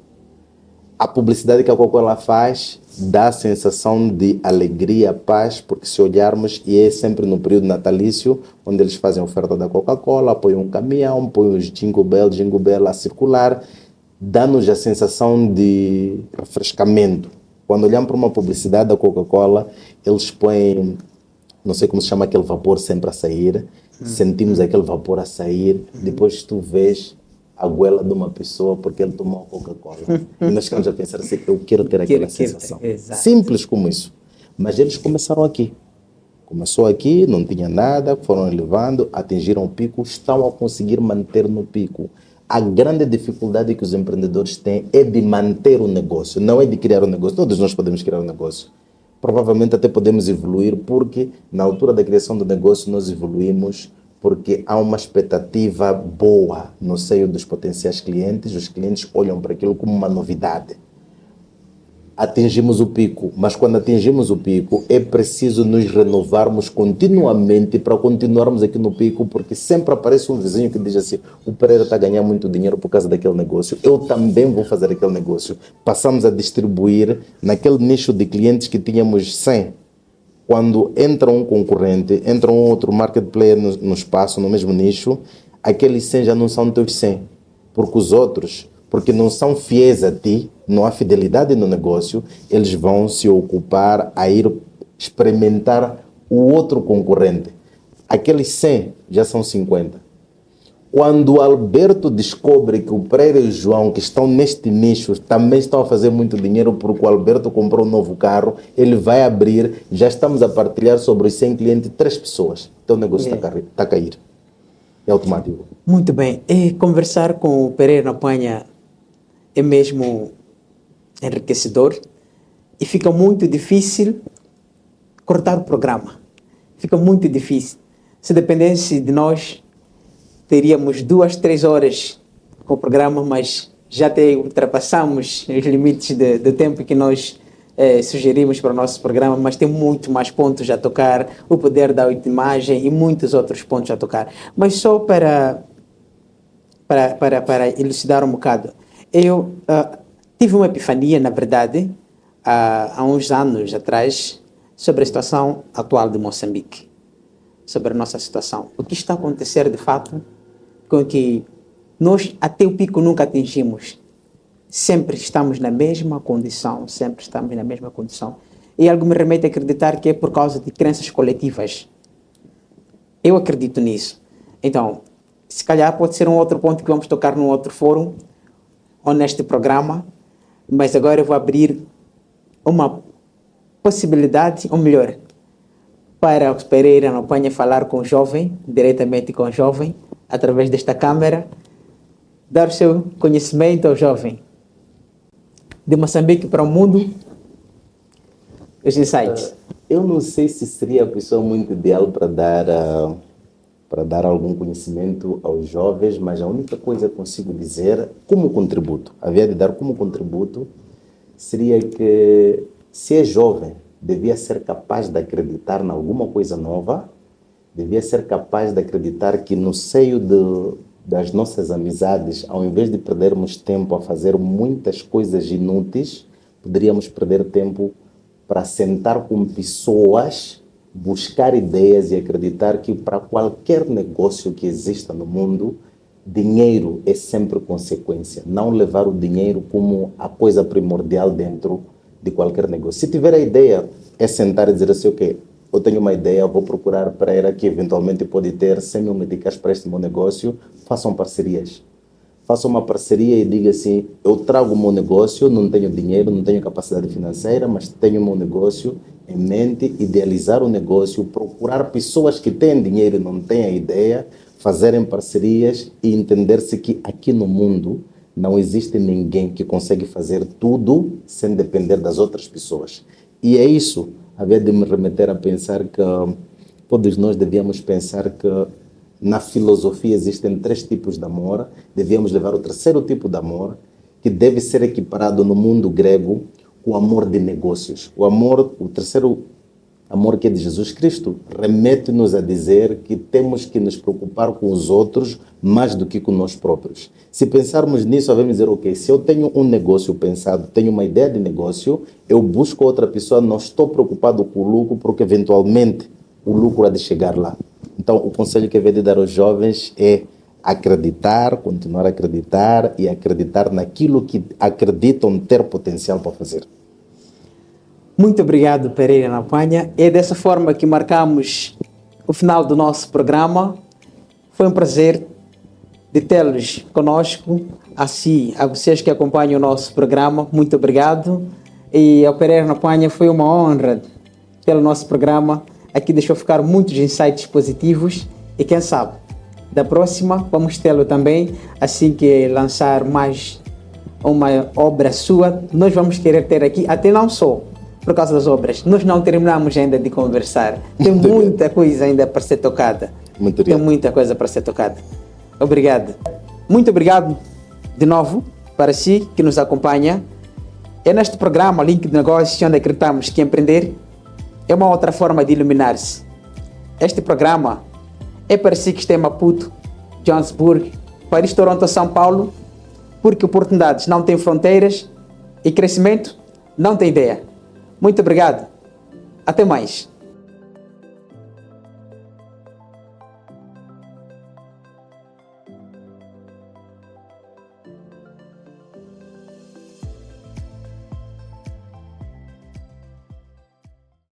A publicidade que a Coca-Cola faz dá a sensação de alegria, paz, porque se olharmos, e é sempre no período natalício, onde eles fazem a oferta da Coca-Cola, apoiam um caminhão, põem os Jingle Bell a circular, dá-nos a sensação de refrescamento. Quando olhamos para uma publicidade da Coca-Cola, eles põem, não sei como se chama aquele vapor sempre a sair, sentimos aquele vapor a sair, depois tu vês a goela de uma pessoa porque ele tomou a Coca-Cola. E nós ficamos a pensar assim, eu quero ter aquela sensação. Exato. Simples como isso. Mas eles começaram aqui. Começou aqui, não tinha nada, foram elevando, atingiram o pico, estão a conseguir manter no pico. A grande dificuldade que os empreendedores têm é de manter o negócio, não é de criar um negócio. Todos nós podemos criar um negócio. Provavelmente até podemos evoluir, porque na altura da criação do negócio nós evoluímos porque há uma expectativa boa no seio dos potenciais clientes. Os clientes olham para aquilo como uma novidade. Atingimos o pico, mas quando atingimos o pico é preciso nos renovarmos continuamente para continuarmos aqui no pico, porque sempre aparece um vizinho que diz assim, o Pereira está a ganhar muito dinheiro por causa daquele negócio, eu também vou fazer aquele negócio. Passamos a distribuir naquele nicho de clientes que tínhamos 100. Quando entra um concorrente, entra um outro marketplayer no espaço, no mesmo nicho, aqueles 100 já não são teus 100, porque os outros, porque não são fiéis a ti, não há fidelidade no negócio, eles vão se ocupar a ir experimentar o outro concorrente. Aqueles 100 já são 50. Quando o Alberto descobre que o Pereira e o João, que estão neste nicho, também estão a fazer muito dinheiro porque o Alberto comprou um novo carro, ele vai abrir, já estamos a partilhar sobre os 100 clientes, 3 pessoas. Então o negócio está a cair. É automático. Muito bem. E conversar com o Pereira na Panha é mesmo enriquecedor e fica muito difícil cortar o programa. Fica muito difícil. Se dependesse de nós, teríamos 2, 3 horas com o programa, mas já até ultrapassamos os limites do tempo que nós sugerimos para o nosso programa, mas tem muito mais pontos a tocar, o poder da imagem e muitos outros pontos a tocar. Mas só para elucidar um bocado, eu tive uma epifania, na verdade, há uns anos atrás, sobre a situação atual de Moçambique, sobre a nossa situação. O que está a acontecer, de fato, com que nós até o pico nunca atingimos. Sempre estamos na mesma condição, E algo me remete a acreditar que é por causa de crenças coletivas. Eu acredito nisso. Então, se calhar pode ser um outro ponto que vamos tocar num outro fórum, ou neste programa, mas agora eu vou abrir uma possibilidade, ou melhor, para o Pereira na Panha falar com o jovem, diretamente com o jovem, através desta câmara, dar o seu conhecimento ao jovem de Moçambique para o mundo, os insights. Eu não sei se seria a pessoa muito ideal para dar algum conhecimento aos jovens, mas a única coisa que consigo dizer como contributo, havia de dar como contributo, seria que se é jovem, devia ser capaz de acreditar em alguma coisa nova, devia ser capaz de acreditar que no seio das nossas amizades, ao invés de perdermos tempo a fazer muitas coisas inúteis, poderíamos perder tempo para sentar com pessoas, buscar ideias e acreditar que para qualquer negócio que exista no mundo, dinheiro é sempre consequência. Não levar o dinheiro como a coisa primordial dentro de qualquer negócio. Se tiver a ideia, é sentar e dizer assim, ok, eu tenho uma ideia, vou procurar Pereira que eventualmente pode ter 100 mil meticais para este meu negócio, façam parcerias. Façam uma parceria e diga assim, eu trago o meu negócio, não tenho dinheiro, não tenho capacidade financeira, mas tenho o meu negócio em mente, idealizar o negócio, procurar pessoas que têm dinheiro e não têm a ideia, fazerem parcerias e entender-se que aqui no mundo Não existe ninguém que consegue fazer tudo sem depender das outras pessoas. E é isso, havia de me remeter a pensar que todos nós devíamos pensar que na filosofia existem 3 tipos de amor, devíamos levar o terceiro tipo de amor, que deve ser equiparado no mundo grego com o amor de negócios. O terceiro amor, que é de Jesus Cristo, remete-nos a dizer que temos que nos preocupar com os outros mais do que com nós próprios. Se pensarmos nisso, vamos dizer, ok, se eu tenho um negócio pensado, tenho uma ideia de negócio, eu busco outra pessoa, não estou preocupado com o lucro, porque eventualmente o lucro há de chegar lá. Então, o conselho que eu venho de dar aos jovens é acreditar, continuar a acreditar e acreditar naquilo que acreditam ter potencial para fazer. Muito obrigado, Pereira Napanha. É dessa forma que marcamos o final do nosso programa. Foi um prazer de tê-los conosco. Assim, a vocês que acompanham o nosso programa, muito obrigado. E ao Pereira Napanha foi uma honra pelo nosso programa. Aqui deixou ficar muitos insights positivos. E quem sabe, da próxima vamos tê-lo também. Assim que lançar mais uma obra sua, nós vamos querer ter aqui, até não só por causa das obras. Nós não terminamos ainda de conversar. Tem muita coisa ainda para ser tocada. Tem muita coisa para ser tocada. Obrigado. Muito obrigado de novo para si que nos acompanha. É neste programa Link de Negócios onde acreditamos que empreender é uma outra forma de iluminar-se. Este programa é para si que está em Maputo, Johannesburg, Paris, Toronto, São Paulo, porque oportunidades não têm fronteiras e crescimento não tem ideia. Muito obrigado. Até mais.